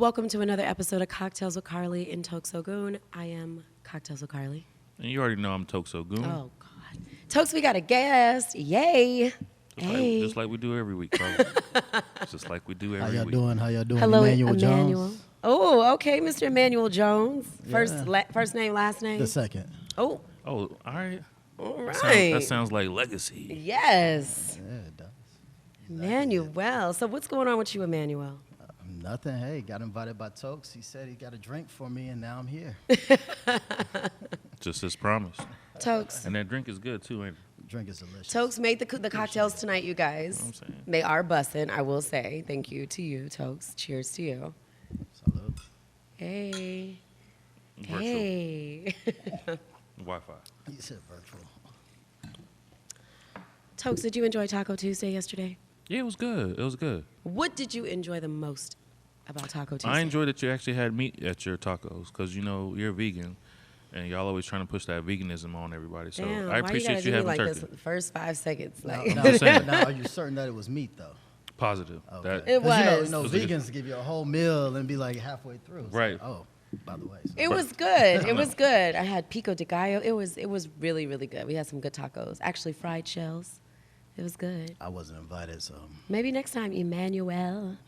Welcome to another episode of Cocktails with Carly and Toks, OGun. I am Cocktails with Carly. And you already know I'm Toks, OGun. Oh, God. Toks, we got a guest. Yay. Just like we do every week, Carly. Just like we do every week. How y'all doing? Hello, Emanuel Emanuel. Jones. Oh, okay, Mr. Emanuel Jones. Yeah. First name, last name? The second. Oh, Oh, all right. all right. That sounds like legacy. Yes. Yeah, it does. Emmanuel. So what's going on with you, Emmanuel? Nothing. Hey, got invited by Toks. He said he got a drink for me, and now I'm here. Just as promised. Toks. And that drink is good, too, ain't it? The drink is delicious. Toks made the cocktails tonight, you guys. You know what I'm saying? They are bussin', I will say. Thank you to you, Toks. Cheers to you. Salute. Hey. Virtual. Hey. Wi-Fi. You said virtual. Toks, did you enjoy Taco Tuesday yesterday? Yeah, it was good. It was good. What did you enjoy the most about Taco Tuesday? I enjoyed that you actually had meat at your tacos because, you know, you're vegan. And y'all always trying to push that veganism on everybody. So Damn, I appreciate you having like turkey. this the first 5 seconds. Now, Like, now, are you certain that it was meat, though? Positive. Okay. That, It 'Cause was. You know vegans give you a whole meal and be like halfway through. It's Right. like, oh, by the way. So. it was good. It was good. I had pico de gallo. It was really, really good. We had some good tacos. Actually, fried shells. It was good. I wasn't invited, so. Maybe next time, Emmanuel.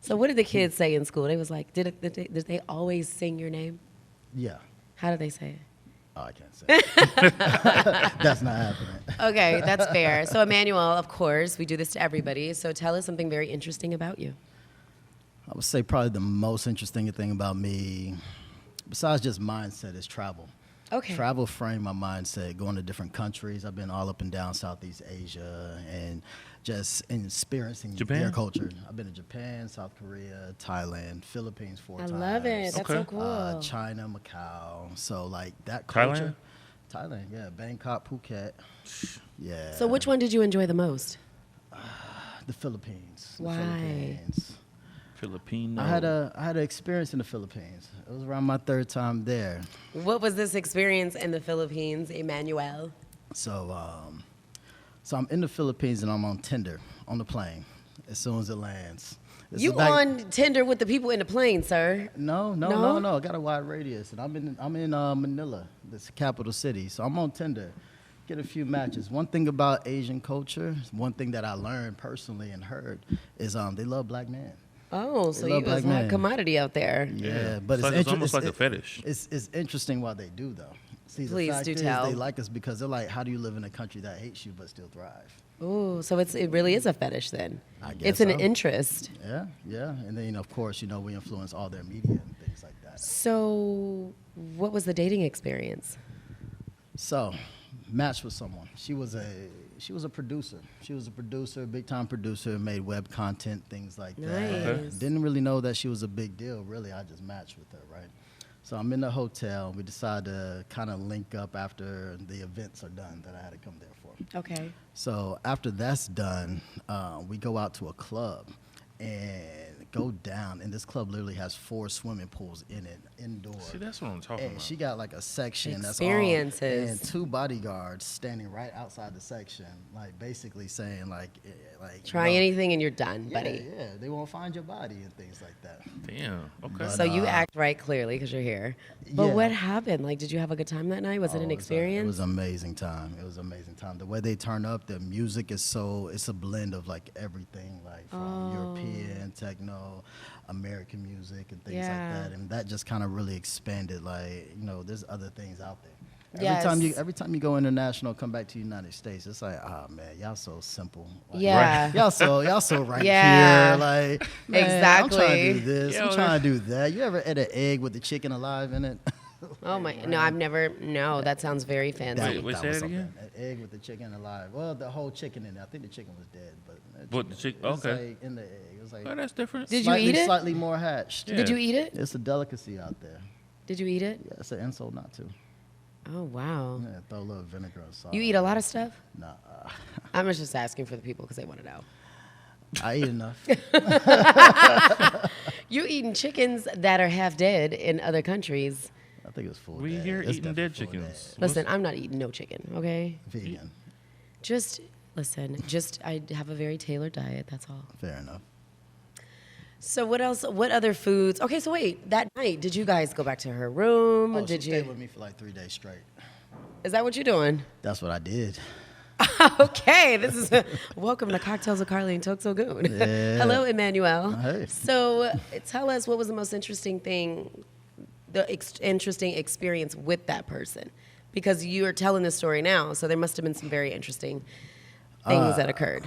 So what did the kids say in school? They was like, did they always sing your name? Yeah. How did they say it? Oh, I can't say it. That's not happening. Okay, that's fair. So Emmanuel, of course, we do this to everybody. So tell us something very interesting about you. I would say probably the most interesting thing about me, besides just mindset, is travel. Okay. Travel framed my mindset, going to different countries. I've been all up and down Southeast Asia and just experiencing Japan? their culture. I've been to Japan, South Korea, Thailand, Philippines 4 I times. love it. That's so Okay. cool. China, Macau. So like that culture. Thailand? Thailand, yeah. Bangkok, Phuket. Yeah. So which one did you enjoy the most? The Philippines. The Why? Philippines. Filipino. I had an experience in the Philippines. It was around my 3rd time there. What was this experience in the Philippines, Emmanuel? So I'm in the Philippines and I'm on Tinder on the plane as soon as it lands. This You is back- on Tinder with the people in the plane, sir? No. I got a wide radius, and I'm in Manila, this capital city. So I'm on Tinder, get a few matches. One thing about Asian culture, one thing that I learned personally and heard is they love black men. Oh, so They you love was a black hot men. commodity out there. Yeah, but It's almost like a fetish. It's interesting why they do though. See, the Please fact do is tell. They like us because they're like, how do you live in a country that hates you but still thrive? Ooh, so it really is a fetish then. I guess It's an so. interest. Yeah, and then of course we influence all their media and things like that. So what was the dating experience? So, matched with someone. She was a producer. She was a producer, big time producer, made web content, things like that. Nice. Didn't really know that she was a big deal. Really, I just matched with her, right? So I'm in the hotel. We decide to kind of link up after the events are done that I had to come there for. Okay. So after that's done, we go out to a club and go down. And this club literally has 4 swimming pools in it, indoor. See, that's what I'm talking And about. she got like a section Experiences. that's all, and 2 bodyguards standing right outside the section, like basically saying like Try anything and you're done, buddy. Yeah, they won't find your body and things like that. Damn. Okay. But, So you act right clearly because you're here. But Yeah. what happened? Like, did you have a good time that night? Was it an experience? It was an amazing time. It was an amazing time. The way they turn up, the music is it's a blend of like everything, like from European, techno, American music and things Yeah. like that. And that just kind of really expanded, like, there's other things out there. Yes. Every time you go international, come back to the United States, it's like, man, y'all so simple. Like, Yeah. Y'all so right Yeah. here. Like, man, I'm trying to Exactly. do this. Yo, I'm trying to do that. You ever ate an egg with the chicken alive in it? Oh my! No, I've never. No, that sounds very fancy. Wait, say was it something. again? An egg with the chicken alive. Well, the whole chicken in there. I think the chicken was dead, but But the chicken- it was okay. like in the egg. It was like Oh, that's different. Did you slightly, eat it? Slightly more hatched. Yeah. Did you eat it? It's a delicacy out there. Did you eat it? Yeah, it's an insult not to. Oh wow! Yeah, throw a little vinegar and salt. You eat a lot of stuff. Nah, I'm just asking for the people because they want to know. I eat enough. You eating chickens that are half dead in other countries. I think it's full. We dead. here It's eating definitely dead full chickens. Listen, I'm not eating no chicken. Okay, dead. Vegan. just listen. Just I have a very tailored diet. That's all. Fair enough. So what else? What other foods? Okay, so wait. That night, did you guys go back to her room? Oh, Did she you? stayed with me for like 3 days straight. Is that what you're doing? That's what I did. Okay, this is welcome to Cocktails with Carly and Toks OGun. Yeah. Hello, Emanuel. Hey. So tell us what was the most interesting thing, interesting experience with that person, because you are telling this story now, so there must have been some very interesting things that occurred.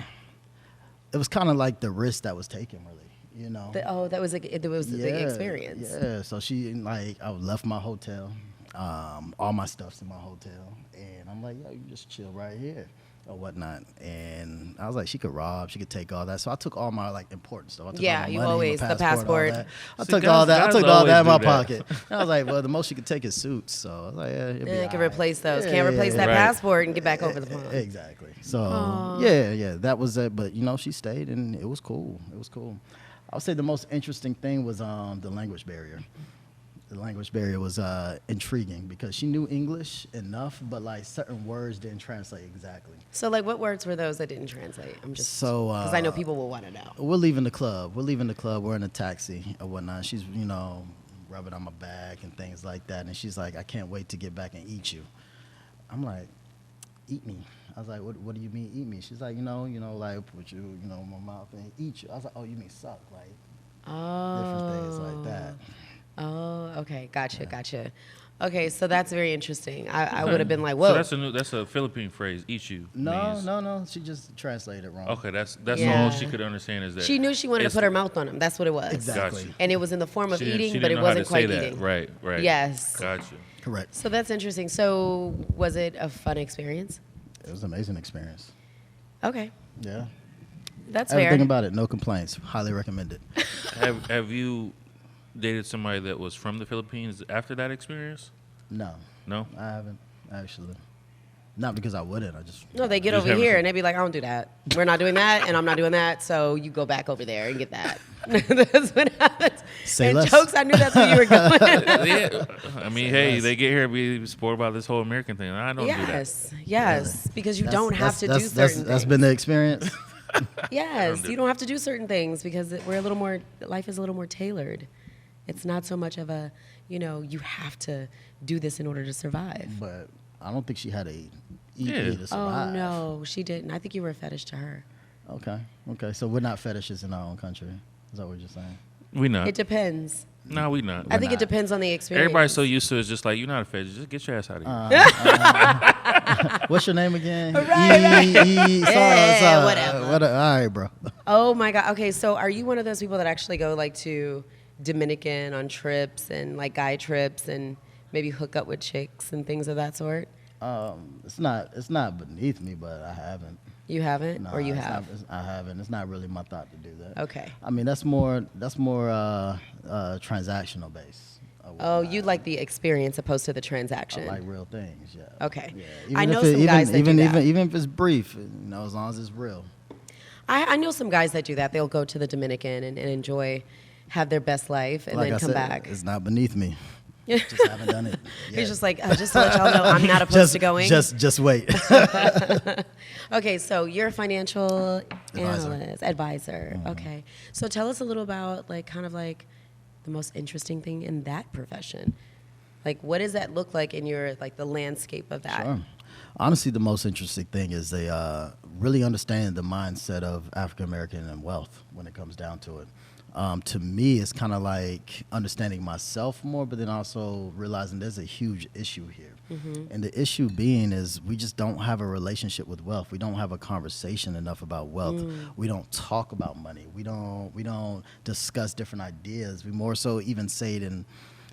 It was kind of like the risk that was taken, really. You know. That was like it was the experience. Yeah. So I left my hotel, all my stuff's in my hotel, and I'm like, yo, you just chill right here or whatnot. And I was like, she could rob, she could take all that. So I took all my like important stuff. I took all my you money, always my the passport. all that. I See, took all that. I guys took all that in my always do that. pocket. And I was like, well, the most she could take is suits. So I was like, yeah, it'll be I can all right. replace those. Yeah, Can't replace that Right. passport and get back over the pond. Exactly. So yeah, that was it. But she stayed, and it was cool. I would say the most interesting thing was the language barrier. The language barrier was intriguing because she knew English enough, but like certain words didn't translate exactly. So like, what words were those that didn't translate? I'm just So because I know people will want to know. we're leaving the club. We're in a taxi or whatnot. She's rubbing on my back and things like that, and she's like, "I can't wait to get back and eat you." I'm like, "Eat me." I was like, "What do you mean eat me?" She's like, like put you, in my mouth and eat you. I was like, "Oh, you mean suck?" Like different things like that. Oh, okay, gotcha. Okay, so that's very interesting. I would have been like, whoa. So that's a Philippine phrase. Eat you. means- No. She just translated it wrong. Okay, that's Yeah. all she could understand is that She knew she wanted to it's- put her mouth on him. That's what it was. Exactly. Gotcha. And it was in the form of She didn't- eating, she but didn't it know how to wasn't quite say that. eating. Right. Yes. Gotcha. Correct. So that's interesting. So was it a fun experience? It was an amazing experience. Okay, Yeah. that's Everything fair. about it, no complaints. Highly recommended. Have you dated somebody that was from the Philippines after that experience? No, No. I haven't actually. Not because I wouldn't. I just No, they get Just over having here some- and they be like, I don't do that. We're not doing that, and I'm not doing that. So you go back over there and get that. That's what happens. Say and less. Jokes, I knew that's where you were going. Yeah. I mean, hey, they get here and be spoiled about this whole American thing. I don't do that. Yes, because you don't have to do certain things. That's been the experience. Yes, you don't have to do certain things because life is a little more tailored. It's not so much of a, you have to do this in order to survive. But I don't think she had a Yeah. to survive. Oh, no, she didn't. I think you were a fetish to her. Okay. So we're not fetishes in our own country. Is that what you're saying? We not. It depends. No, we not. I think not. it depends on the experience. Everybody's so used to it. It's just like, you're not a fetish. Just get your ass out of here. What's your name again? Right. Yeah, whatever. All right, bro. Oh, my God. Okay, so are you one of those people that actually go, like, to Dominican on trips and, like, guy trips and maybe hook up with chicks and things of that sort? It's not beneath me, but I haven't. You haven't? No, Or you it's have? Not, I haven't. It's not really my thought to do that. Okay. I mean, that's more transactional based. Oh, you like the experience opposed to the transaction. I like real things. Yeah. Okay. Yeah. I Even know if it- some guys that even do that. even if it's brief, as long as it's real. I know some guys that do that. They'll go to the Dominican and enjoy, have their best life, and Like then I come said, back. it's not beneath me. Just haven't done it. He's yet. just like, just to let y'all know, I'm not opposed just, to going. Just wait. Okay, so you're a financial Advisor. advisor. Okay, so tell us a little about kind of the most interesting thing in that profession. Like, what does that look like in your the landscape of that? Sure. Honestly, the most interesting thing is they really understand the mindset of African American and wealth when it comes down to it. To me, it's kind of like understanding myself more, but then also realizing there's a huge issue here. And the issue being is we just don't have a relationship with wealth. We don't have a conversation enough about wealth. We don't talk about money. We don't discuss different ideas. We more so even say it in,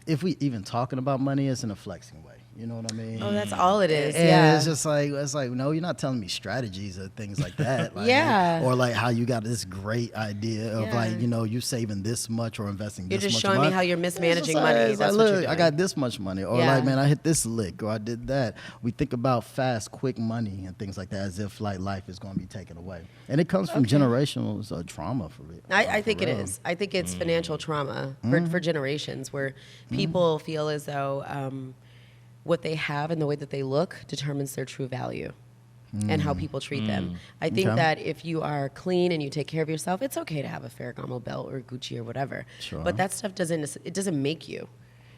if we even talking about money, it's in a flexing way. You know what I mean? Oh, that's all it is. And Yeah. it's just like, no, you're not telling me strategies or things like that. Like, Yeah. Or like how you got this great idea of Yeah. you saving this much or investing You're this just much showing money. me how you're It's mismanaging just money. it's That's like, what you're look, I doing. got this much money. Or Yeah. like, man, I hit this lick or I did that. We think about fast, quick money and things like that as if life is going to be taken away. And it comes from generational trauma for real. I think for it real. is. I think it's financial trauma for generations where people feel as though what they have and the way that they look determines their true value. and how people treat them. I think Okay. that if you are clean and you take care of yourself, it's okay to have a Ferragamo belt or Gucci or whatever. Sure. But that stuff doesn't make you.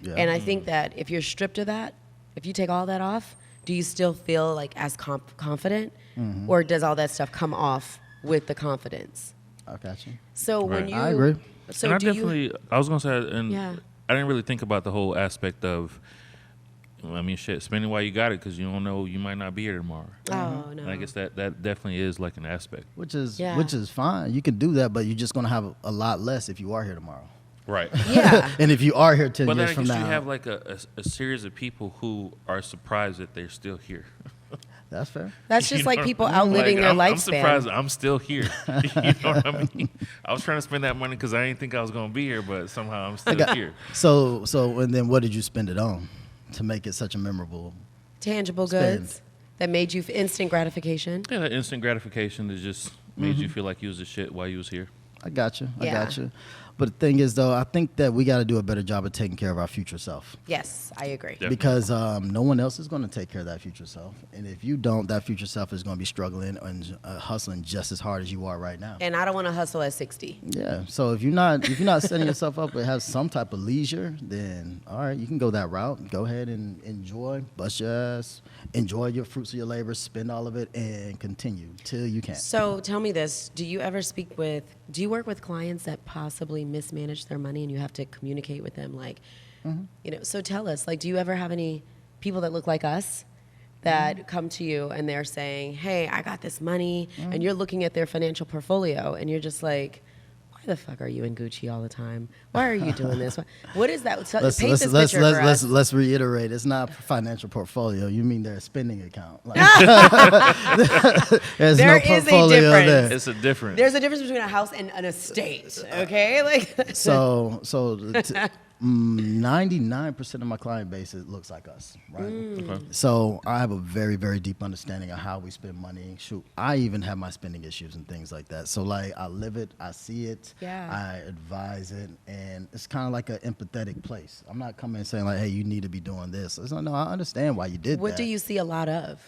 Yeah. And I think that if you're stripped of that, if you take all that off, do you still feel like as confident, or does all that stuff come off with the confidence? I got you. So when Right. you, I agree. So and I do you? definitely, I was gonna say, and Yeah. I didn't really think about the whole aspect of, I mean, shit, spending while you got it, because you don't know, you might not be here tomorrow. Oh no. And I guess that definitely is like an aspect. Which is Yeah. fine. You can do that, but you're just gonna have a lot less if you are here tomorrow. Right. Yeah. And if you are here 10 But then years I from guess now, you have like a series of people who are surprised that they're still here. that's fair. That's just You like know? people outliving their I'm lifespan. surprised I'm still here. You know what I mean? I was trying to spend that money because I didn't think I was going to be here, but somehow I'm still here. So and then what did you spend it on to make it such a memorable? Tangible Spend. goods that made you instant gratification. Yeah, that instant gratification that just made you feel like you was the shit while you was here. I got you. I Yeah. got you. But the thing is, though, I think that we got to do a better job of taking care of our future self. Yes, I agree. Yeah. Because no one else is going to take care of that future self, and if you don't, that future self is going to be struggling and hustling just as hard as you are right now. And I don't want to hustle at 60. Yeah. So if you're not setting yourself up to have some type of leisure, then all right, you can go that route. Go ahead and enjoy, bust your ass, enjoy your fruits of your labor, spend all of it, and continue till you can. So tell me this: do you work with clients that possibly mismanage their money, and you have to communicate with them, like, So tell us, like, do you ever have any people that look like us that come to you and they're saying, "Hey, I got this money," and you're looking at their financial portfolio, and you're just like, "Why the fuck are you in Gucci all the time? Why are you doing this? What is that?" So, paint this picture for us. Let's reiterate. It's not financial portfolio. You mean their spending account? Like, there's There no is a portfolio difference. there. It's a difference. There's a difference between a house and an estate, okay? Like, So 99% of my client base looks like us, right? Okay. So I have a very, very deep understanding of how we spend money. Shoot, I even have my spending issues and things like that. So like, I live it, I see it, Yeah. I advise it, and it's kind of like an empathetic place. I'm not coming and saying like, hey, you need to be doing this. It's like, no, I understand why you did that. what do you see a lot of?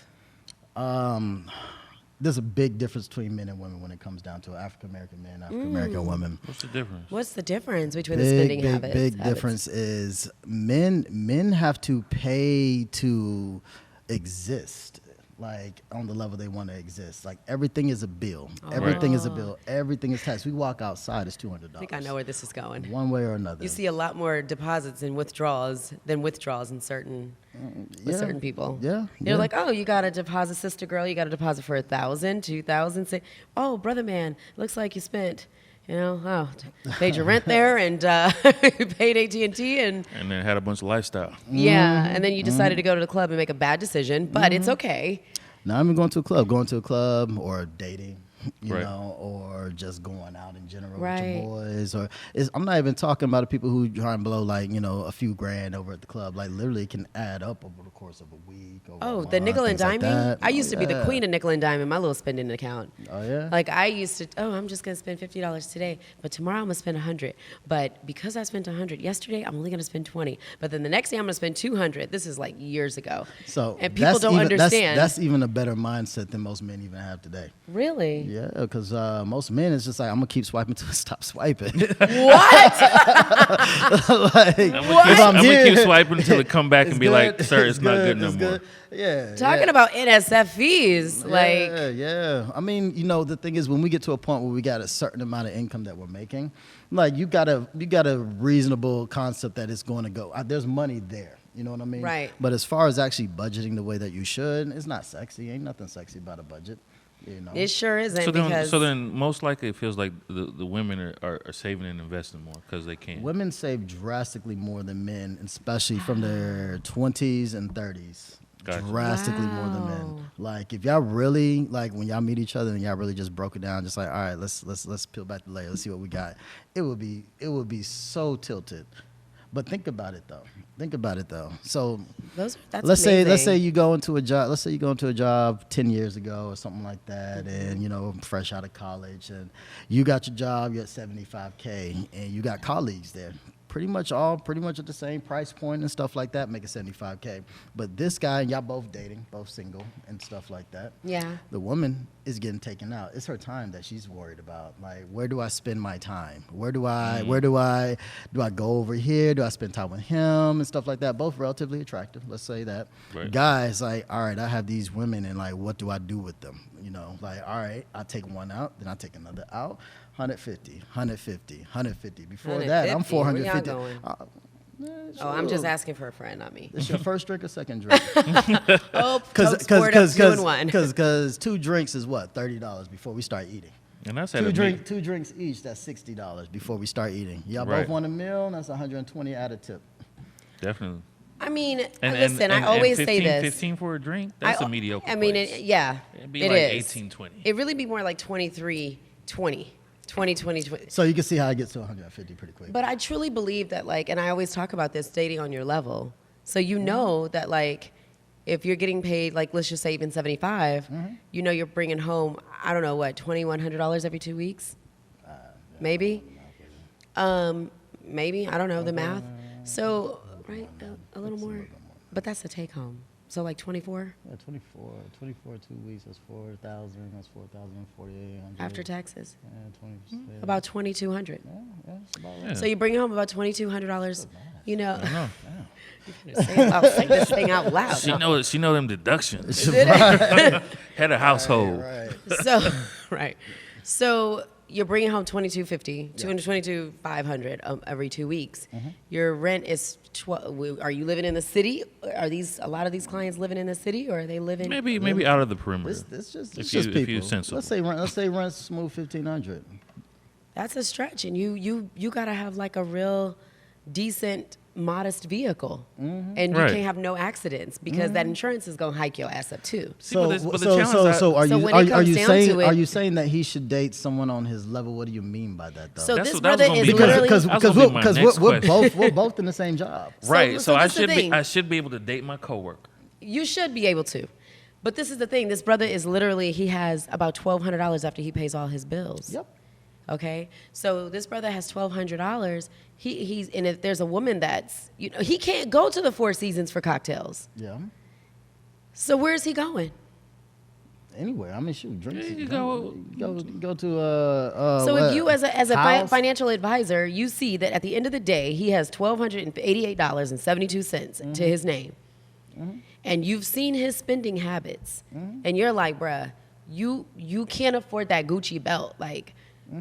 There's a big difference between men and women when it comes down to African American men, African American women. What's the difference? What's the difference between the spending habits? Big difference is men have to pay to exist, like on the level they want to exist. Like everything is a bill. Everything is a bill. Everything is taxed. We walk outside, it's $200. I think I know where this is going. One way or another. You see a lot more deposits and withdrawals than withdrawals in certain with certain people. Yeah, They're yeah. like, "Oh, you got a deposit, sister girl. You got a deposit for 1,000, 2,000. Say, oh, brother man, looks like you spent, paid your rent there and paid AT&T and And then had a bunch of lifestyle. yeah, and then you decided to go to the club and make a bad decision, but it's okay. Now I'm going to a club or dating, Right. or just going out in general with Right. your boys. I'm not even talking about the people who try and blow like, a few grand over at the club. Like literally it can add up over the course of a week. Over Oh, a the month, nickel and things like diming? that. I used to be the Yeah. queen of nickel and dime in my little spending account. Oh, yeah? Like I used to, I'm just going to spend $50 today, but tomorrow I'm going to spend 100. But because I spent 100 yesterday, I'm only going to spend 20. But then the next day I'm going to spend 200. This is like years ago. So and people don't understand. That's even a better mindset than most men even have today. Really? Yeah, because most men it's just like I'm gonna keep swiping until I stop swiping. What? Like, if I'm I'm gonna here, keep swiping until it come back and be like, good, "Sir, it's not good no it's more." good. Yeah. Talking yeah. about NSF fees, like yeah. I mean, the thing is, when we get to a point where we got a certain amount of income that we're making, like you got a reasonable concept that it's going to go. There's money there. You know what I mean? Right. But as far as actually budgeting the way that you should, it's not sexy. Ain't nothing sexy about a budget. it sure isn't So because then, most likely, it feels like the women are saving and investing more because they can. Women save drastically more than men, especially from their 20s and 30s. Gotcha. Drastically more than men. Like if y'all really when y'all meet each other and y'all really just broke it down, just like, all right, let's peel back the layer, let's see what we got. It would be so tilted. But think about it though. So that's let's say amazing. you go into a job. Let's say you go into a job 10 years ago or something like that, and fresh out of college, and you got your job. You're at $75K, and you got colleagues there pretty much at the same price point and stuff like that, making $75K. But this guy, y'all both dating, both single and stuff like that. Yeah. The woman is getting taken out. It's her time that she's worried about. Like, where do I spend my time? Where do I go over here? Do I spend time with him and stuff like that? Both relatively attractive, let's say that. Right. Guys, like, all right, I have these women, and like, what do I do with them? You know, like, all right, I take one out, then I take another out. 150. Before that, I'm 450. Where y'all going? I'm just asking for a friend, not me. It's your first drink or second drink? Oh, Toks poured up 2 and 1. Because 2 drinks is what, $30 before we start eating. And that's Two drinks each. That's $60 before we start eating. Y'all both want a meal. That's 120 at a tip. Definitely. I mean, listen. I always say this. 15 for a drink. That's a mediocre. I mean, place. It'd be like 18, 20. It really be more like 23, 20. 20. So you can see how it gets to 150 pretty quick. But I truly believe that, like, and I always talk about this, dating on your level. So you know that, like, if you're getting paid, like, let's just say even 75, you know you're bringing home, I don't know, what, $2,100 every 2 weeks? Maybe? Maybe. I don't know the math. So, right, a little more. But that's a take home. So like 24? Yeah, 24 2 weeks, that's 4,000, that's 4,04800. After taxes? Yeah, 20. About 2,200. Yeah, that's about right. Yeah. So you bring home about $2,200, you know. I know. Say this thing out loud. She know them deductions. Right. Head of household. Right. So, right. So you're bringing home $2,250, $222,500 every 2 weeks. Your rent is are you living in the city? Are a lot of these clients living in the city, or are they living Maybe out of the perimeter. It's just if people. you're sensible. Let's say rent's smooth 1,500. That's a stretch, and you gotta have like a real decent, modest vehicle, and you Right. can't have no accidents because that insurance is gonna hike your ass up too. So but the challenge when it comes down to it- are you saying that he should date someone on his level? What do you mean by that, though? So That's this what- that was brother gonna is be literally because we're question. both in the same job. Right. So this is the thing. I should be able to date my coworker. You should be able to. But this is the thing. This brother is literally, he has about $1,200 after he pays all his bills. Yep. Okay? So this brother has $1,200. And if there's a woman that's, he can't go to the Four Seasons for cocktails. Yeah. So where's he going? Anywhere. I mean, shoot, drinks. Yeah, you go to So if you, as a house? financial advisor, you see that at the end of the day, he has $1,288.72 to his name. And you've seen his spending habits, and you're like, bruh, you can't afford that Gucci belt. Like,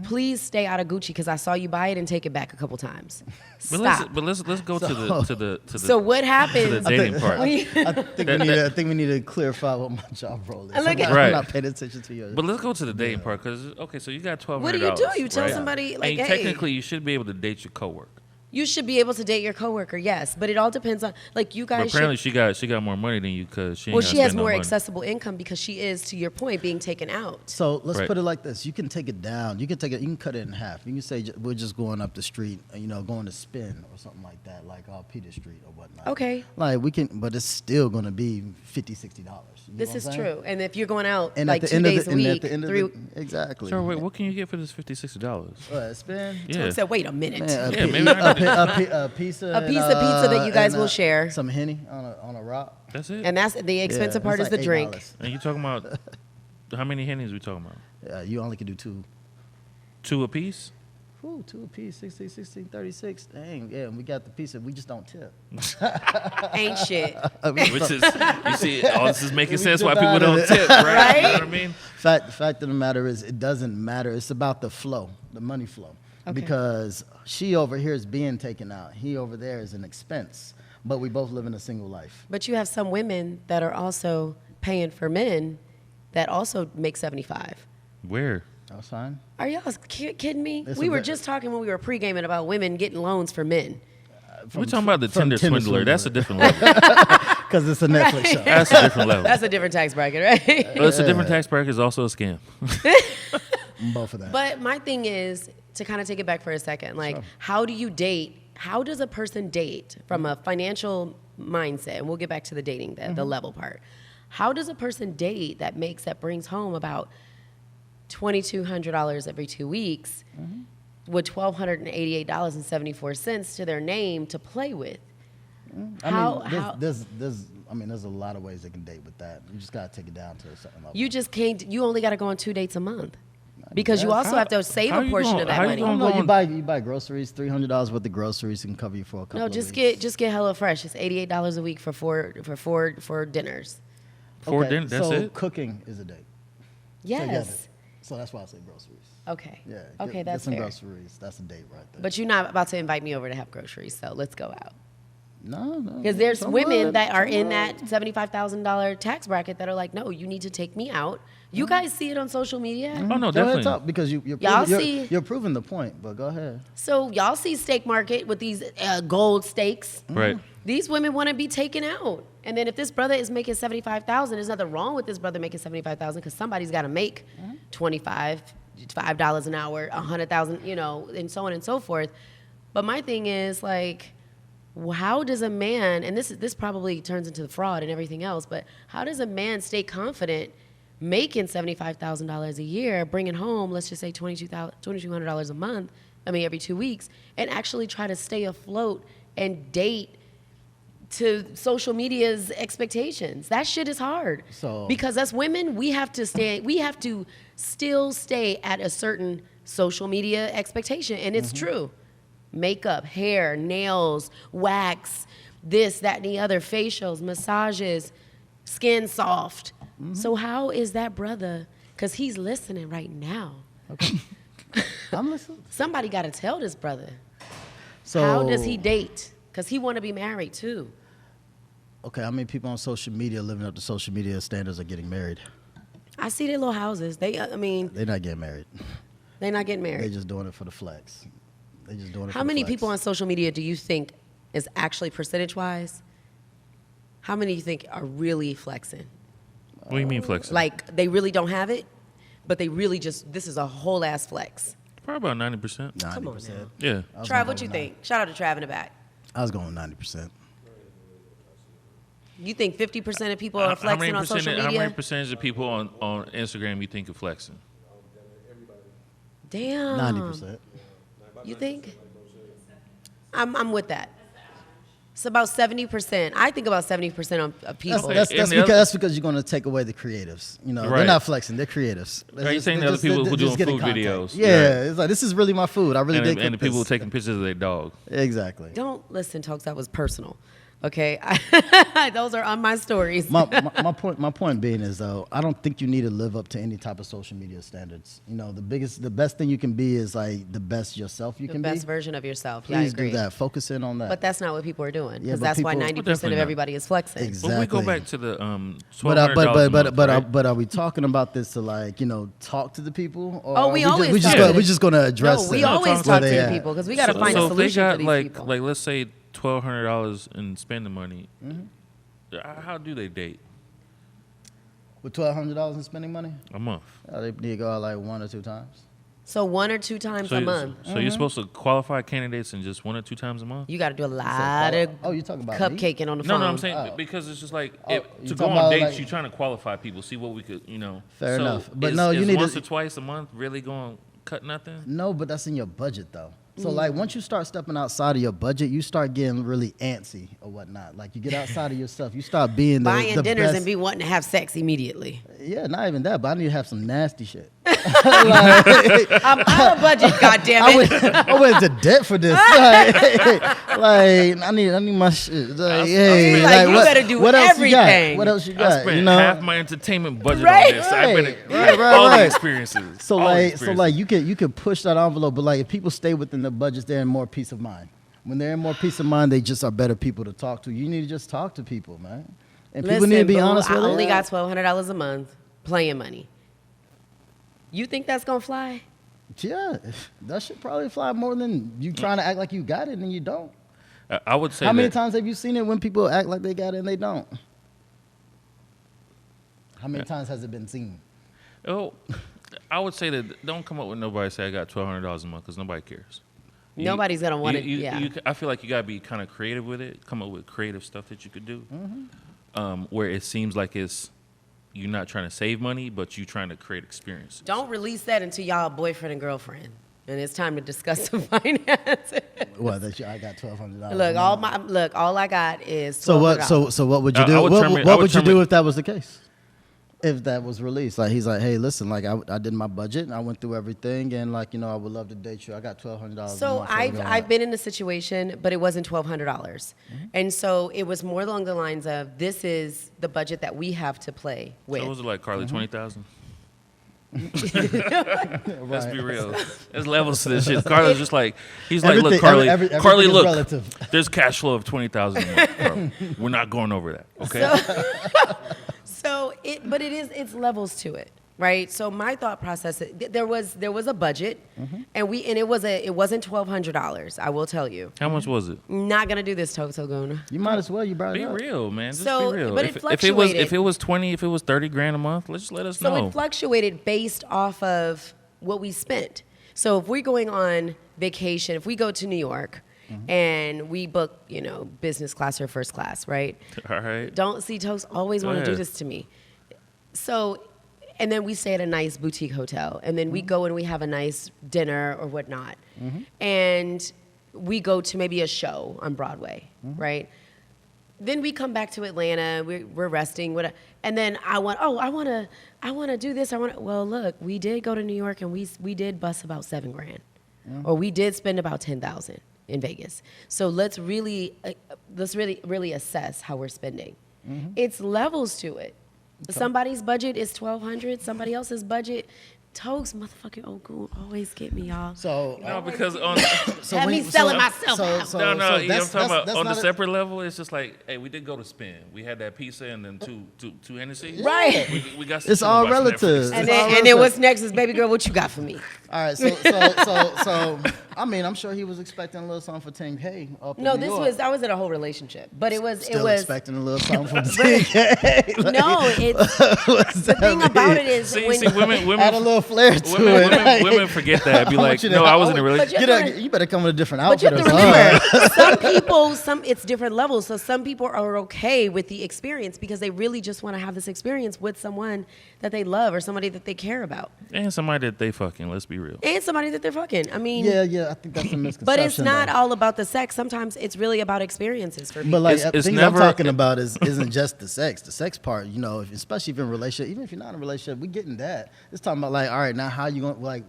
please stay out of Gucci because I saw you buy it and take it back a couple times. Stop. But let's go to the So what happens? to the dating part. I think we need to clarify what my job role is. Look at- I'm Right. not paying attention to yours. But let's go to the dating part because so you got $1,200. What do you do? You tell right? somebody, like, and hey. technically you should be able to date your coworker. You should be able to date your coworker, yes, but it all depends on, like, you But guys apparently should. she got more money than you because she ain't Well, gotta she has spend no more money. accessible income because she is, to your point, being taken out. So let's Right. put it like this: you can take it down. You can cut it in half. You can say we're just going up the street, going to spin or something like that, like Peter Street or whatnot. Okay. Like we can, but it's still going to be $50, $60. This is true. And if you're going out And like at the 2 end of days the, a and week, at the end of three. exactly. So wait, what can you get for this $50, $60? Spin. Yeah. Toks said, wait a minute. Man, Yeah, maybe I need a pizza. A piece of pizza that you guys and, will share. Some Henny on a rock. That's it. And that's the expensive Yeah, part it's is the like drink. $8. And you talking about how many Hennies we talking about? You only can do 2. 2 apiece? Ooh, 2 apiece, 16, 36. Dang, yeah, we got the pizza. We just don't tip. Ain't shit. Which is, you see, all this is making We sense why get people out of don't it. tip, right? Right? You know what I mean? Fact of the matter is, it doesn't matter. It's about the flow, the money flow. Okay. Because she over here is being taken out. He over there is an expense. But we both live in a single life. But you have some women that are also paying for men that also make 75. Where? That's fine. Are y'all kidding me? It's We a were bit- just talking when we were pre-gaming about women getting loans for men. We're talking about the from Tinder Tinder swindler. That's a swindler. different level. Because it's a Netflix Right. show. That's a different level. That's a different tax bracket, right? Well, it's a different tax bracket. It's also a scam. Both of that. But my thing is, to kind of take it back for a second, like, how do you date? How does a person date from a financial mindset? And we'll get back to the dating, the level part. How does a person date that brings home about $2,200 every 2 weeks, with $1,288.74 to their name to play with. There's a lot of ways they can date with that. You just gotta take it down to a certain level. You just can't. You only got to go on 2 dates a month because you also have to save a portion of that money. You buy groceries, $300 worth of groceries can cover you for a couple. No, of just weeks. get HelloFresh. It's $88 a week for four dinners. For dinner, that's so it. Cooking is a date. Yes. So that's why I say groceries. Okay. Yeah. Okay, get that's some fair. groceries. That's a date right there. But you're not about to invite me over to have groceries, so let's go out. No. Because there's Come women on, that are come in on. that $75,000 tax bracket that are like, no, you need to take me out. You guys see it on social media. Oh no, Go ahead, definitely. talk, because you're proving the point. But go ahead. So y'all see steak market with these gold steaks. Right. These women want to be taken out. And then if this brother is making $75,000, there's nothing wrong with this brother making $75,000 because somebody's got to make $5 an hour, $100,000, and so on and so forth. But my thing is like, how does a man, and this probably turns into the fraud and everything else, but how does a man stay confident making $75,000 a year, bringing home, let's just say $2,200 a month, every 2 weeks, and actually try to stay afloat and date to social media's expectations? That shit is hard. So- because us women, we have to still stay at a certain social media expectation, and it's true. Makeup, hair, nails, wax, this, that, and the other, facials, massages, skin soft. So how is that brother? Because he's listening right now. Okay. I'm listening. Somebody got to tell this brother. So How does he date? Because he want to be married too. Okay, how many people on social media living up to social media standards are getting married? I see their little houses. They're not getting married. getting They're married. just doing it for the flex. They're just doing it. How for the many flex. people on social media do you think is actually percentage-wise? How many do you think are really flexing? What do you mean flexing? Like they really don't have it, but they really this is a whole ass flex. Probably about 90%. 90%. Come on now. Yeah. Trav, what you think? Shout out to Trav in the back. I was going 90%. You think 50% of people are flexing on social How many media? percentage of people on Instagram you think are flexing? Damn. 90%. You think? I'm with that. It's about 70%. I think about 70% of people. That's because you're going to take away the creatives. They're Right. not flexing. They're creatives. Are you saying the other people who doing getting food content. videos? Yeah, it's like, this is really my food. I really did cook And the people this. taking pictures of their dog. Exactly. Don't listen, Toks. That was personal. Okay, those are on my stories. my point being is though, I don't think you need to live up to any type of social media standards. The best thing you can be is like the best yourself you The can best be. version of yourself. Yeah, I Please agree. do that. Focus in on that. But that's not what people are doing Yeah, because but that's why people- 90% Definitely of not. everybody is flexing. Exactly. But we go back to the But are we talking about this to talk to the people? Or Oh, we are always we just talk gonna, to we the- just gonna address No, we them always where talk to they the at. people because we got to find a so if they solution got for these like people. let's say $1,200 in spending money, Mm-hmm. how do they date With $1,200 in spending money, a month? they need to go out like 1 or 2 times. So 1 or 2 times a month. So you're supposed to qualify candidates in just 1 or 2 times a month? You got to do a lot of Oh, you talking about me? cupcaking on the No, phone. no, I'm saying Oh. because it's just like Oh, to you go talking on about, dates, like- you're trying to qualify people, see what we could, Fair So enough. But is, no, you is need once to- or twice a month really going to cut nothing? No, but that's in your budget though. So like once you start stepping outside of your budget, you start getting really antsy or whatnot. Like you get outside of yourself, you start being Buying the dinners best. and be wanting to have sex immediately. Yeah, not even that, but I need to have some nasty shit. I'm out of budget, goddammit. I went into debt for this. I need my shit. Like, hey, like, you what, better do what else you everything. got? What else you I got? spent half my entertainment budget Right. on this. I better Right, all the right. experiences. So all the like, experiences. you could push that envelope, but like if people stay within the budgets, they're in more peace of mind. When they're in more peace of mind, they just are better people to talk to. You need to just talk to people, man. And people need to be boo, honest with I you. only got $1,200 a month playing money. You think that's going to fly? Yeah, that should probably fly more than you trying to act like you got it and you don't. I would say How many that- times have you seen it when people act like they got it and they don't? How many times has it been seen? Oh, I would say that don't come up with nobody say I got $1,200 a month because nobody cares. Nobody's going to want it. Yeah. I feel like you gotta be kind of creative with it. Come up with creative stuff that you could do, Mm-hmm. where it seems like you're not trying to save money, but you're trying to create experience. Don't release that until y'all boyfriend and girlfriend. and it's time to discuss the finances. What? I got $1,200. Look, all I got is $1,200. So what? So what would you do? What would you do if that was the case? If that was released, like he's like, hey, listen, like I did my budget and I went through everything, and like I would love to date you. I got $1,200. So I've been in a situation, but it wasn't $1,200, and so it was more along the lines of this is the budget that we have to play with. So was it like Carly 20,000? Right. Let's be real. There's levels to this shit. Carly's just like he's like, Everything- look, Carly, everything Carly, is look, relative. there's cash flow of 20,000. We're not going over that, okay? But it's levels to it, right? So my thought process, there was a budget, and it wasn't $1,200. I will tell you. How much was it? Not gonna do this, Toks OGun. You might as well. You brought it Be up. real, man. Just So, be real. but it if it was fluctuated. 20, if it was 30 grand a month, let's let us So know. it fluctuated based off of what we spent. So if we're going on vacation, if we go to New York and we book, business class or first class, right? All right. Don't see Toks always want to do ahead. this to me. So, and then we stay at a nice boutique hotel, and then we go and we have a nice dinner or whatnot, and we go to maybe a show on Broadway, right? Then we come back to Atlanta. We're resting, whatever, and then I want to do this. Well, look, we did go to New York, and we did bust about $7,000, or we did spend about $10,000 in Vegas. So let's really assess how we're spending. It's levels to it. Somebody's budget is $1,200. Somebody else's budget, Toks motherfucking OGun always get me, y'all. So No, because on Have me selling myself out. no, so you know what I'm talking about. On the not a- separate level, it's just like, hey, we did go to spin. We had that pizza and then two Hennessy. Right. We got some It's shit all to watch on relative. Netflix. And It's all then what's next is, baby girl, what you got for me? All right, so I mean, I'm sure he was expecting a little something for 10K. Up in No, New York. I was in a whole relationship, but it was Still expecting a little something from 10K. Like, no. It's the thing about it is See, when women, add a little flair to it. women forget that. Be I like, want you to- no, I was in a But relationship. you- You better come with a different But you outfit have or to something. remember, some people, it's different levels. So some people are okay with the experience because they really just want to have this experience with someone that they love or somebody that they care about. And somebody that they fucking, let's be real. And somebody that they're fucking. I mean, Yeah, I think that's a misconception. but it's not though. all about the sex. Sometimes it's really about experiences for people. But like It's things never- I'm talking about isn't just the sex. The sex part, especially if you're in a relationship, even if you're not in a relationship, we getting that. It's talking about like, all right, now how you going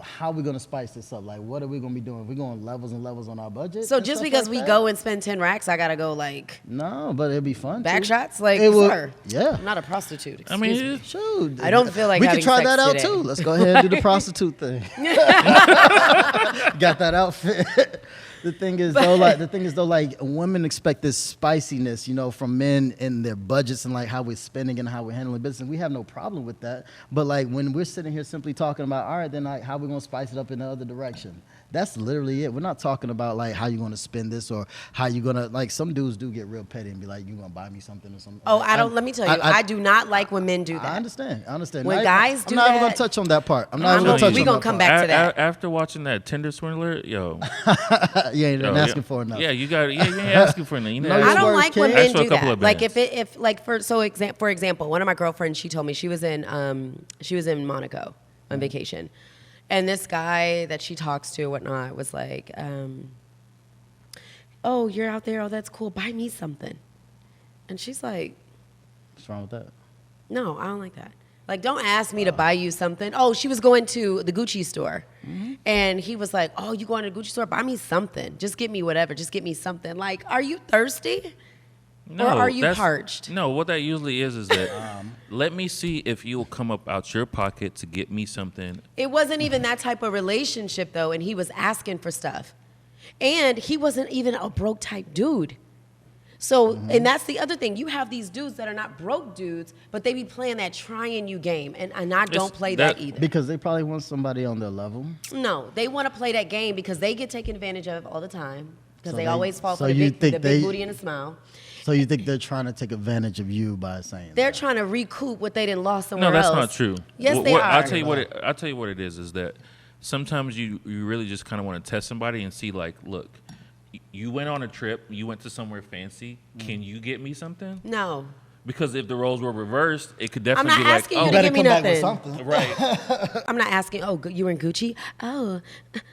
how are we gonna spice this up? Like, what are we gonna be doing? We going levels and levels on our budget? So and just stuff because like we that? go and spend 10 racks, I gotta go like No, but it'd be fun. back too. shots? Like, It would- sir, yeah. I'm not a prostitute. I mean, Excuse me. Shoot. I don't feel like we having could try sex that out today. too. Let's go ahead and do the prostitute thing. Got that outfit. The thing is though, like women expect this spiciness, from men and their budgets and like how we're spending and how we're handling business. And we have no problem with that. But like when we're sitting here simply talking about, all right, then like how we're gonna spice it up in the other direction. That's literally it. We're not talking about like how you're gonna spend this or how you're gonna like some dudes do get real petty and be like, you gonna buy me something or something. Oh, let me tell you, I do not like when men do that. I understand. When Now, guys do I'm not even that- gonna touch on that part. I'm not I'm even gonna gonna- touch we on gonna that come part. back to that. After watching that Tinder swindler, yo, You ain't yo, asking for enough. Yeah, you ain't asking for enough. You No, know, your I don't words, like when kid. men Ask for a do couple that. of Like bands. for example, one of my girlfriends, she told me she was in Monaco on vacation, and this guy that she talks to, whatnot, was like, "Oh, you're out there. Oh, that's cool. Buy me something." And she's like, What's wrong with that? "No, I don't like that. Like, don't ask me to buy you something." Oh, she was going to the Gucci store, and he was like, "Oh, you going to the Gucci store? Buy me something. Just get me whatever. Just get me something." Like, are you thirsty? no, or are you that's- parched? No, what that usually is that let me see if you'll come up out your pocket to get me something. It wasn't even that type of relationship, though, and he was asking for stuff. And he wasn't even a broke type dude. So, and that's the other thing. You have these dudes that are not broke dudes, but they be playing that trying you game, and I don't It's- play that either. Because they probably want somebody on their level. No, they want to play that game because they get taken advantage of all the time because So they they- always fall so for the you big think they- booty and a smile. So you think they're trying to take advantage of you by saying They're that? trying to recoup what they didn't lost No, somewhere that's else. not true. Yes, they are. I'll tell you what it is that sometimes you really just kind of want to test somebody and see like, look, you went on a trip, you went to somewhere fancy. Can you get me something? No. Because if the roles were reversed, it could I'm definitely not be like, asking oh, you to better give me come back with nothing. something. right. I'm not asking. Oh, you were in Gucci. Oh,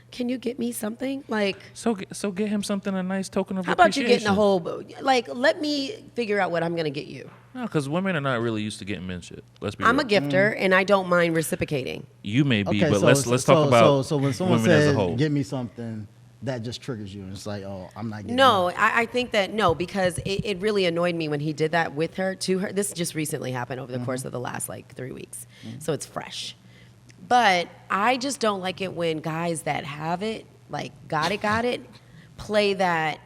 can you get me something? Like, So get him something, a nice token of how about you appreciation. getting a whole? Like, let me figure out what I'm gonna get you. No, because women are not really used to getting men shit. Let's be I'm a real. gifter, and I don't mind reciprocating. You may be, Okay, but so let's talk about so when someone women as a says, whole. "Give me something," that just triggers you, and it's like, "Oh, I'm not getting." No, that. I think that no, because it really annoyed me when he did that with her, to her. This just recently happened over the course of the last like 3 weeks. So it's fresh. But I just don't like it when guys that have it, like got it, play that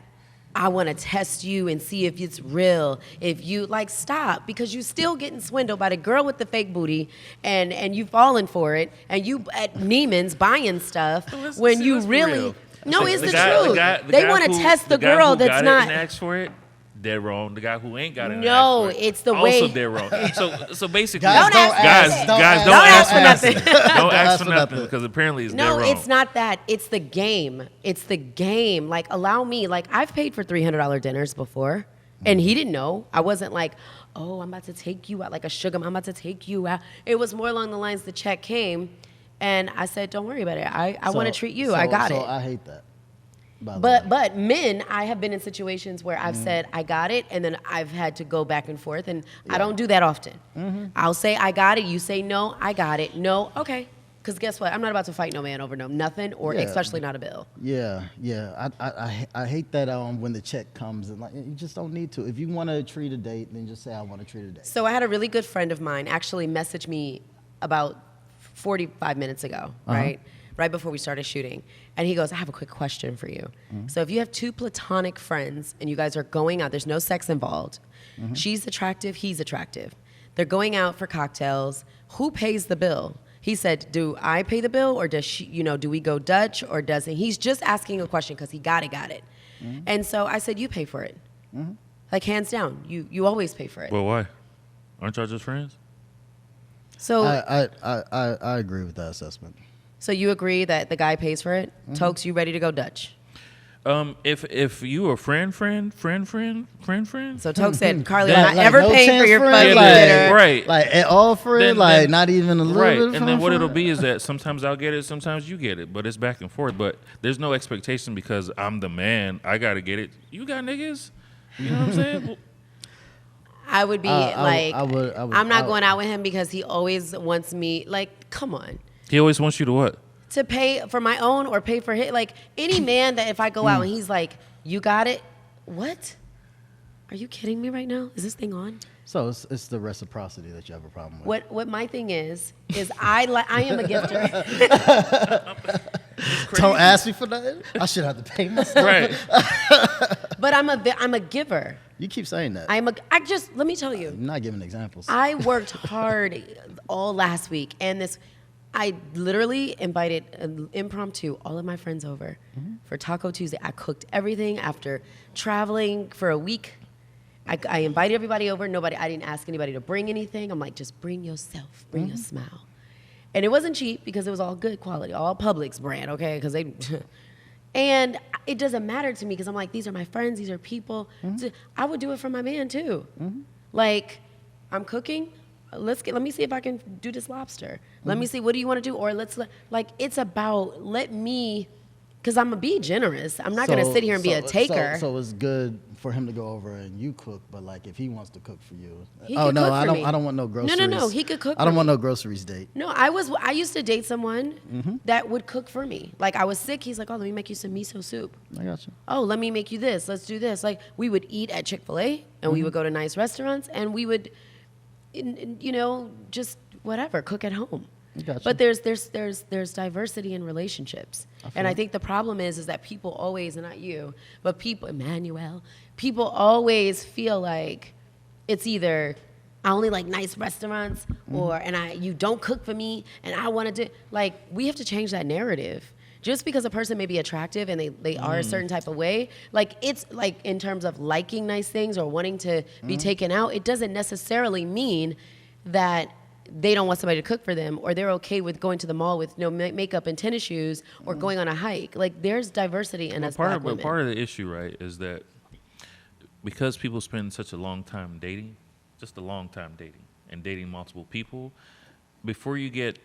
I want to test you and see if it's real. If you like stop, because you still getting swindled by the girl with the fake booty and you falling for it, and you at Neiman's buying stuff when you let's be really real. no, it's the guy- truth. guy- They guy want to who- test the guy girl who that's got not. it and asked for it, dead wrong. The guy who ain't got it and No, asked for it, it's the also way- dead wrong. So basically, Guys, Don't ask guys, for guys, Don't don't ask ask for nothing. Don't ask for nothing because apparently it's No, dead wrong. it's not that. It's the game. It's the game. Like, allow me. Like, I've paid for $300 dinners before, and he didn't know. I wasn't like, oh, I'm about to take you out, like a sugar. I'm about to take you out. It was more along the lines the check came, and I said, don't worry about it. I want to treat you. I got it. So I hate that. by the way. But men, I have been in situations where I've said I got it, and then I've had to go back and forth, and I don't do that often. I'll say I got it, you say no, I got it, no, okay. Because guess what? I'm not about to fight no man over nothing, or Yeah. especially not a bill. Yeah. I hate that when the check comes and like you just don't need to. If you want to treat a date, then just say I want to treat a date. So I had a really good friend of mine actually message me about 45 minutes ago, right? Right before we started shooting. And he goes, I have a quick question for you. So if you have two platonic friends and you guys are going out, there's no sex involved. She's attractive, he's attractive. They're going out for cocktails. Who pays the bill? He said, do I pay the bill or does she, do we go Dutch or doesn't? He's just asking a question because he got it. And so I said, you pay for it. Like hands down, you always pay for it. Well, why? Aren't y'all just friends? So I agree with that assessment. So you agree that the guy pays for it? Toks, you ready to go Dutch? If you a friend. So Toks said, Carly, I'm not Like, ever no paying for chance your friend, fucking like, dinner. Right. Like at all friend, Then- not even a little Right, bit. and then what it'll friend? be is that sometimes I'll get it, sometimes you get it, but it's back and forth. But there's no expectation because I'm the man. I gotta get it. You got niggas. You know what I'm saying? Well, I would be I would- I'm not going out with him because he always wants me, like, come on. he always wants you to what? To pay for my own or pay for his. Like, any man that if I go out and he's like, you got it? What? Are you kidding me right now? Is this thing on? So it's the reciprocity that you have a problem with. What my thing is I am a gifter. Don't ask me for nothing. I should have to pay myself. Right. But I'm a giver. You keep saying that. Let me tell you. You're not giving examples. I worked hard all last week, and I literally invited an impromptu all of my friends over for Taco Tuesday. I cooked everything after traveling for a week. I invited everybody over. I didn't ask anybody to bring anything. I'm like, just bring yourself, bring your smile. And it wasn't cheap because it was all good quality, all Publix brand, okay? Because and it doesn't matter to me because I'm like, these are my friends, these are people. So I would do it for my man too. Like, I'm cooking. Let me see if I can do this lobster. Let me see, what do you want to do? Or it's about, because I'm going to be generous. I'm not going to sit here and be a taker. So it's good for him to go over and you cook, but like if he wants to cook for you. He could cook for me. I don't want no groceries. No, he could cook I don't for want me. no groceries date. No, I used to date someone that would cook for me. Like, I was sick. He's like, oh, let me make you some miso soup. I got you. Oh, let me make you this. Let's do this. Like, we would eat at Chick-fil-A, and we would go to nice restaurants, and we would, just whatever, cook at home. Gotcha. But there's diversity in relationships. And I think the problem is that people always, and not you, but Emanuel, people always feel like it's either I only like nice restaurants you don't cook for me and I want to do, like, we have to change that narrative. Just because a person may be attractive and they are a certain type of way, like, it's like in terms of liking nice things or wanting to be taken out, it doesn't necessarily mean that they don't want somebody to cook for them or they're okay with going to the mall with no makeup and tennis shoes or going on a hike. Like, there's diversity in us black women. Part of the issue, right, is that because people spend such a long time dating, just a long time dating and dating multiple people, before you get,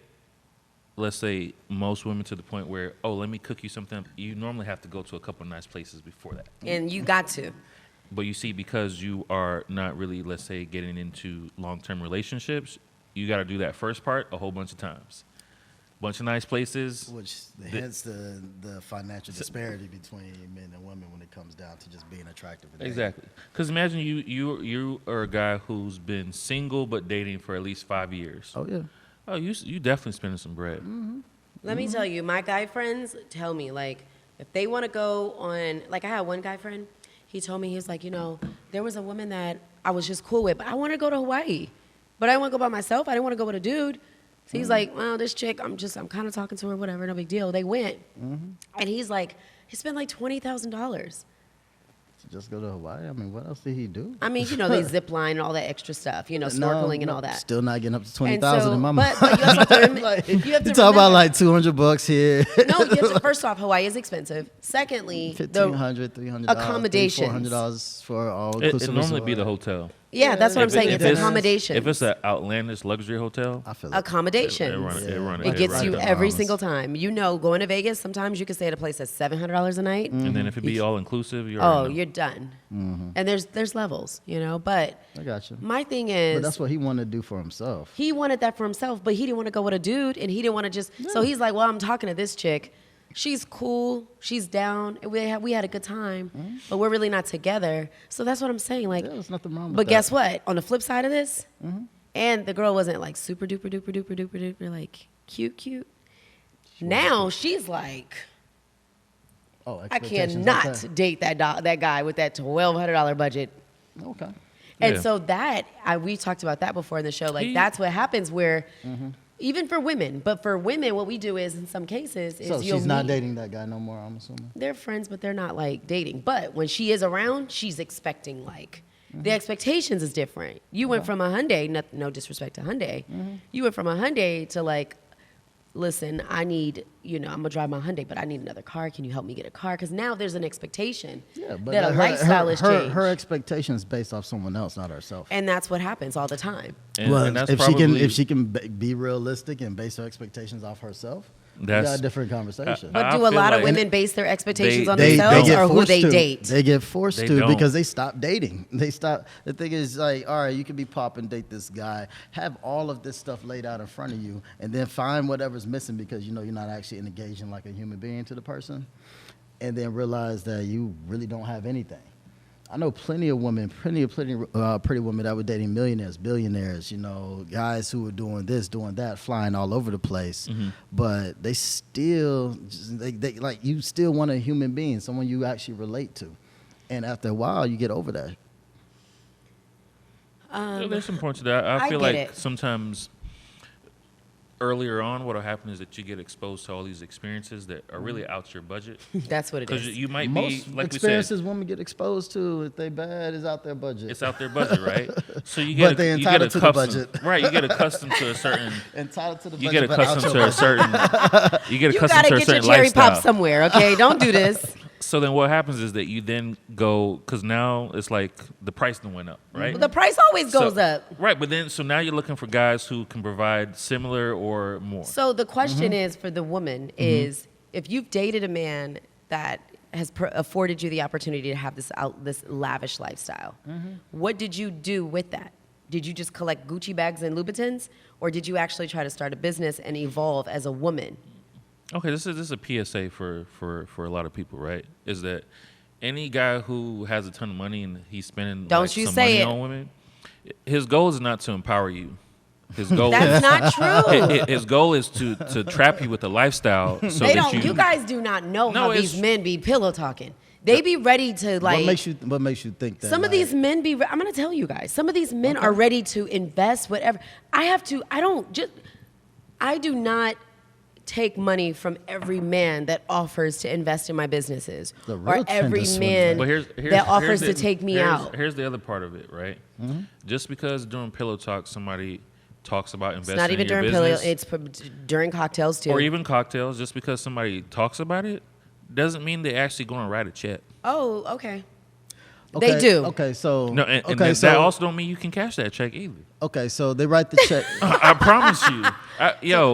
let's say, most women to the point where, oh, let me cook you something, you normally have to go to a couple of nice places before that. And you got to. But you see, because you are not really, let's say, getting into long-term relationships, you got to do that first part a whole bunch of times. Bunch of nice places. Which hence the financial disparity between men and women when it comes down to just being attractive. Exactly. Because imagine you are a guy who's been single but dating for at least 5 years. Oh, yeah. Oh, you definitely spending some bread. Mm-hmm. Let me tell you, my guy friends tell me, like, if they want to go on, like, I had one guy friend, he told me, he was like, you know, there was a woman that I was just cool with, but I want to go to Hawaii. But I didn't want to go by myself. I didn't want to go with a dude. So he's like, well, this chick, I'm kind of talking to her, whatever, no big deal. They went. And he's like, he spent like $20,000. Just go to Hawaii? I mean, what else did he do? I mean, you know, they zip line and all that extra stuff, you know, snorkeling and all that. Still not getting up to 20,000 in my mind. But you also have to remember, like, you have to you talk about remember- like $200 here. No, you have to, first off, Hawaii is expensive. Secondly, $1,500, $300, accommodations. $400 for all It inclusive. normally be the hotel. Yeah, that's what I'm saying. It's accommodations. If it's an outlandish luxury hotel, I feel like accommodations. It Gets you right every down. single time. You know, going to Vegas, sometimes you can stay at a place that's $700 a night. and then if it be all inclusive, you're You're done. And there's levels, you know. But I got you. my thing But is, that's what he wanted to do for himself. he wanted that for himself, but he didn't want to go with a dude, and he didn't want to just. So he's like, well, I'm talking to this chick. She's cool. She's down. We had a good time, but we're really not together. So that's what I'm saying. Like, Yeah, there's nothing wrong with but that. guess what? On the flip side of this, and the girl wasn't like super duper duper duper duper duper like cute. Now she's like, Oh, I expectations cannot okay. date that guy with that $1,200 budget. Okay. And Yeah. so we talked about that before in the show. Like, He- that's what happens where, even for women, but for women, what we do is, in some cases, is So you'll she's not meet- dating that guy no more, I'm assuming. They're friends, but they're not like dating. But when she is around, she's expecting like, the expectations is different. You went from a Hyundai, no disrespect to Hyundai, you went from a Hyundai to like, listen, I need, I'm gonna drive my Hyundai, but I need another car. Can you help me get a car? Because now there's an expectation that a lifestyle is changed. Her expectation is based off someone else, not herself. And that's what happens all the time. And that's if probably, she can be realistic and base her expectations off herself, we got a different conversation. But I do a feel lot of like women base their expectations on they themselves get or who forced they to. date? They get forced They to don't. because they stop dating. They stop. The thing is, like, all right, you can be popping, date this guy, have all of this stuff laid out in front of you, and then find whatever's missing because you're not actually engaging like a human being to the person, and then realize that you really don't have anything. I know plenty of women, pretty women that were dating millionaires, billionaires, guys who were doing this, doing that, flying all over the place. But they still, you still want a human being, someone you actually relate to. And after a while, you get over that. there's some points to that. I feel get like it. sometimes earlier on, what'll happen is that you get exposed to all these experiences that are really out your budget. That's what it Because is. you might Most be, like we said, experiences women get exposed to, if they bad, is out their budget. it's out their budget, right? So you But get, they you get entitled to the accustomed, budget. right? You get accustomed to a certain. Entitled to the You budget, get but out accustomed your to a certain. You get You accustomed gotta to a get your certain cherry lifestyle. pop somewhere, okay? Don't do this. So then what happens is that you then go, because now it's like the price then went up, right? The price always goes up. Right, but then so now you're looking for guys who can provide similar or more. So the question is for the woman is, if you've dated a man that has afforded you the opportunity to have this lavish lifestyle, what did you do with that? Did you just collect Gucci bags and Louboutins, or did you actually try to start a business and evolve as a woman? Okay, this is a PSA for a lot of people, right? Is that any guy who has a ton of money and he's spending Don't you some say money it. on women, his goal is not to empower you. His goal That's not true. his goal is to trap you with a lifestyle so They that don't. You guys do not know No, how it's- these men be pillow talking. They be ready to like. What makes you think that? Some of like, these men be. I'm gonna tell you guys. Some of these men are ready to invest whatever. I do not take money from every man that offers to invest in my businesses, The real or trend every is swindling. man But that offers here's to the- take me here's- out. Here's the other part of it, right? Just because during pillow talk somebody talks about It's investing not even in your during pillow. business, It's during cocktails too. or even cocktails, just because somebody talks about it, doesn't mean they actually going to write a check. Oh, okay. They do. Okay, so No, and okay, that also don't mean you can cash that check either. okay, so they write the check. I promise you.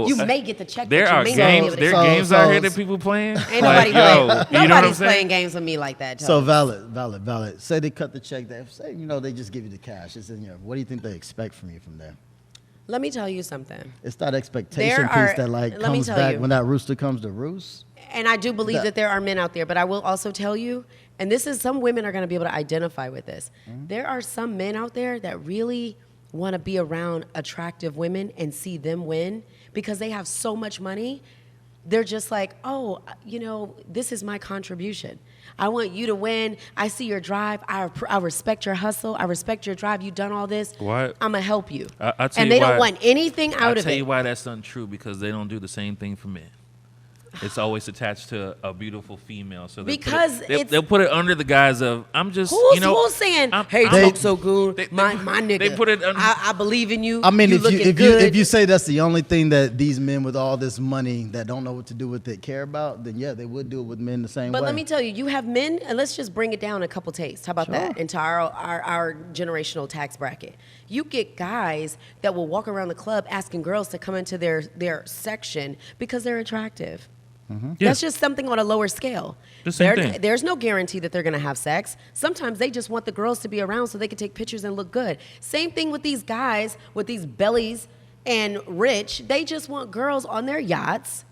You may get the check. There but you are may not be games. able to There cash are it. games So- out here that people playing. Ain't nobody Like, yo, playing. you know what I'm Nobody's saying? playing games with me like that. So Toks. valid. Say they cut the check. They say they just give you the cash. It's in your. What do you think they expect from you from there? Let me tell you something. It's that expectation There are- piece that like let me comes tell back you. when that rooster comes to roost. And I do believe that there are men out there, but I will also tell you, and this is some women are going to be able to identify with this. There are some men out there that really want to be around attractive women and see them win because they have so much money. They're just like, oh, this is my contribution. I want you to win. I see your drive. I respect your hustle. I respect your drive. You've done all this. Why- I'm going to help you. I'll tell And you they don't why- want anything out I'll of tell it. you why that's untrue, because they don't do the same thing for men. It's always attached to a beautiful female, so Because they'll put it under the guise of I'm just Who's saying, hey, They- Toks so good, they- my nigga, they put it under- I believe in you. I mean, you if you looking if good. you if you say that's the only thing that these men with all this money that don't know what to do with it care about, then yeah, they would do it with men the same But way. let me tell you, you have men, and let's just bring it down a couple tastes. How about that? Into our generational tax bracket. You get guys that will walk around the club asking girls to come into their section because they're attractive. Yeah. That's just something on a lower scale. The same thing. There's no guarantee that they're going to have sex. Sometimes they just want the girls to be around so they can take pictures and look good. Same thing with these guys with these bellies and rich. They just want girls on their yachts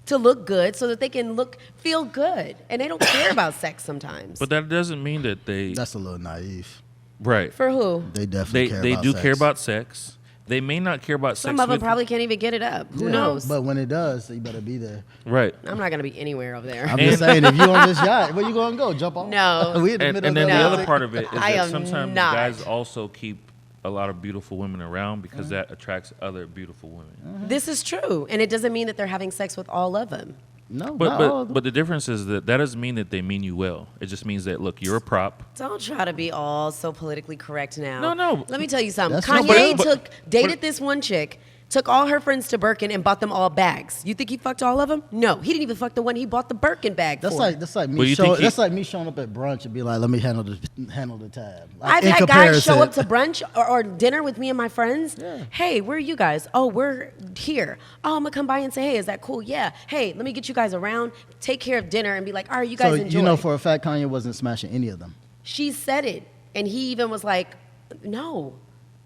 to look good so that they can feel good. And they don't care about sex sometimes. But that doesn't mean that they That's a little naive. right. For who? They definitely care They about do sex. care about sex. They may not care about Some sex of them with probably can't even get it up. Who Yeah, knows? But when it does, you better be there. right. I'm not going to be anywhere over there. I'm just saying, if you on this yacht, where you gonna go? Jump off? No. we in the And middle then of the No. other part of it is I that am sometimes not. guys also keep a lot of beautiful women around because that attracts other beautiful women. This is true. And it doesn't mean that they're having sex with all of them. No, But not all of but the difference is that doesn't mean that they mean you well. It just means that look, you're a prop. Don't try to be all so politically correct now. No. Let me tell you something. That's not- Kanye but- dated this one chick, took all her friends to Birkin and bought them all bags. You think he fucked all of them? No, he didn't even fuck the one he bought the Birkin bag That's for. like Well, me you showing. think he- That's like me showing up at brunch and be like, "Let me handle the tab." Like, I've in had guys show comparison- up to brunch or dinner with me and my friends. Yeah. Hey, where are you guys? Oh, we're here. Oh, I'm gonna come by and say, hey, is that cool? Yeah. Hey, let me get you guys around, take care of dinner, and be like, all right, you guys So enjoy. you know for a fact Kanye wasn't smashing any of them. She said it, and he even was like, no.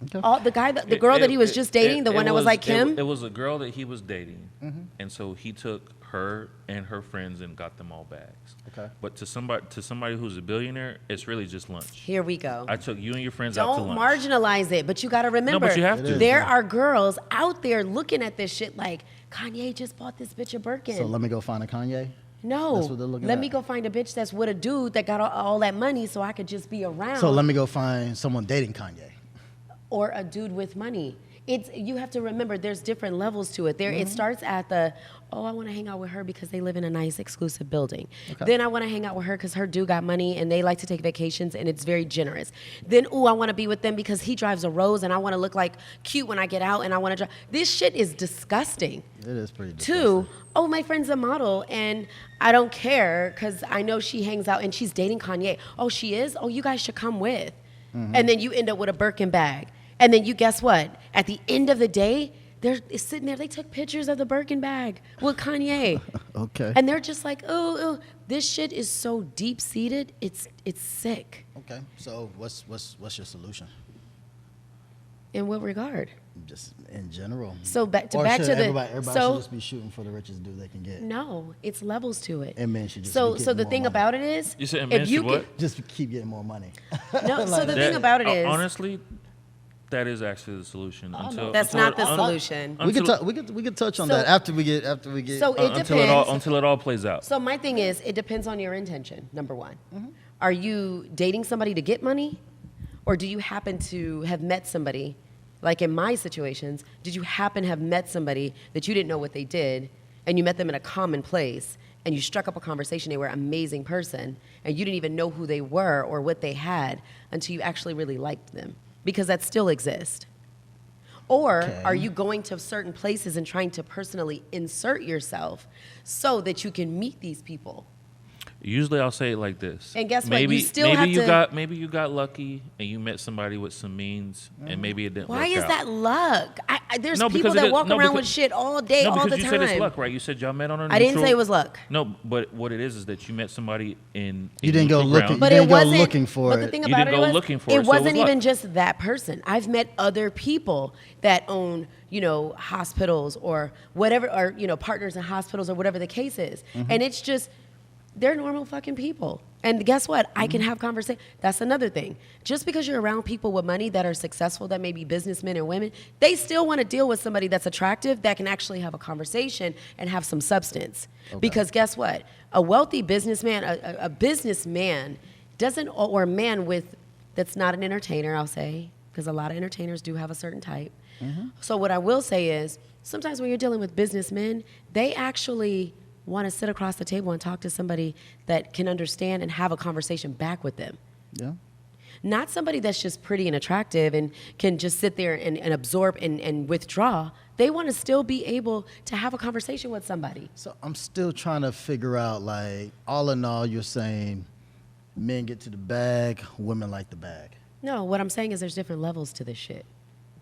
Okay. All the girl that he was just dating, the one that was like him. It was a girl that he was dating, and so he took her and her friends and got them all bags. Okay. But to somebody who's a billionaire, it's really just lunch. Here we go. I took you and your friends out to Don't lunch. marginalize it, but you got to remember. but you have to. There are girls out there looking at this shit like Kanye just bought this bitch a Birkin. So let me go find a Kanye. No, That's what they're looking let at. me go find a bitch that's with a dude that got all that money, so I could just be around. So let me go find someone dating Kanye. Or a dude with money. You have to remember there's different levels to it. Mm-hmm. It starts at I want to hang out with her because they live in a nice exclusive building. Okay. Then I want to hang out with her because her dude got money and they like to take vacations and it's very generous. Then I want to be with them because he drives a Rose and I want to look like cute when I get out and I want to drive. This shit is disgusting. It is pretty disgusting. Two, my friend's a model and I don't care because I know she hangs out and she's dating Kanye. Oh, she is? Oh, you guys should come with. Mm-hmm. And then you end up with a Birkin bag. And then you guess what? At the end of the day, they're sitting there. They took pictures of the Birkin bag with Kanye. Okay. And they're just like, oh, this shit is so deep seated. It's sick. Okay. So what's your solution? In what regard? Just in general. So back to Or the should everybody should so just be shooting for the richest dude they can get. no, it's levels to it. And men should just so be so getting the more thing money. about it is You said if men you should what? Just keep getting more money. no, so the Like thing about it is honestly, that is actually the solution. that's not the solution. we could touch on So- that after we get. So it depends. until it all plays out. So my thing is, it depends on your intention. Number one, Mm-hmm. are you dating somebody to get money, or do you happen to have met somebody? Like in my situations, did you happen to have met somebody that you didn't know what they did, and you met them in a common place, and you struck up a conversation? They were an amazing person, and you didn't even know who they were or what they had until you actually really liked them, because that still exists. Or Okay. are you going to certain places and trying to personally insert yourself so that you can meet these people? Usually I'll say it like this. And guess what? You still have to. Maybe you got lucky and you met somebody with some means and maybe it didn't work out. Why is that luck? There's No, people because that it- walk no, around because- with shit all day, No, all because the you time. said it's luck, right? You said y'all met on a neutral. I didn't say it was luck. No, but what it is that you met somebody in You didn't go neutral looking. ground. But You it didn't go wasn't. looking for but the it. thing You about didn't it go was, looking for it, so it wasn't was even luck. just that person. I've met other people that own, hospitals or whatever, or partners in hospitals or whatever the case is, and it's just they're normal fucking people. And guess what? I can have conversation. That's another thing. Just because you're around people with money that are successful, that may be businessmen or women, they still want to deal with somebody that's attractive that can actually have a conversation and have some substance. Okay. Because guess what? A wealthy businessman, a businessman doesn't, or a man that's not an entertainer, I'll say, because a lot of entertainers do have a certain type. So what I will say is, sometimes when you're dealing with businessmen, they actually want to sit across the table and talk to somebody that can understand and have a conversation back with them. Yeah. Not somebody that's just pretty and attractive and can just sit there and absorb and withdraw. They want to still be able to have a conversation with somebody. So I'm still trying to figure out, like, all in all, you're saying men get to the bag, women like the bag. No, what I'm saying is there's different levels to this shit.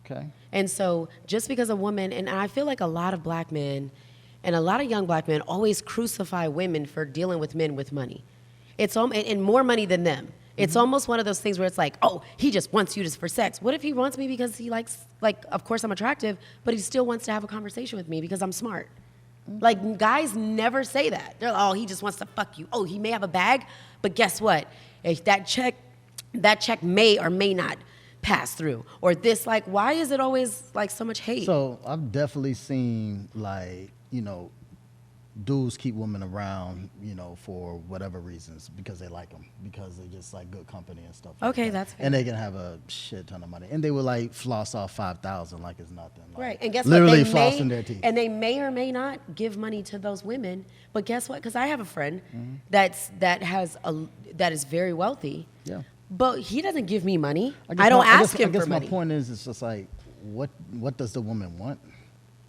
Okay. And so just because a woman, and I feel like a lot of black men and a lot of young black men always crucify women for dealing with men with money. It's and more money than them. It's almost one of those things where it's like, oh, he just wants you just for sex. What if he wants me because he likes, of course I'm attractive, but he still wants to have a conversation with me because I'm smart. Like, guys never say that. They're like, oh, he just wants to fuck you. Oh, he may have a bag, but guess what? If that check may or may not pass through. Or this, why is it always so much hate? So I've definitely seen, dudes keep women around, for whatever reasons, because they like them, because they just like good company and stuff. Okay, like that. that's fair. And they can have a shit ton of money, and they would floss off 5,000 like it's nothing. Right, and guess literally what? flossing their teeth. And they may or may not give money to those women. But guess what? Because I have a friend that is very wealthy. Yeah. But he doesn't give me money. guess I don't my- ask I him guess for my money. point is, it's just like, what does the woman want?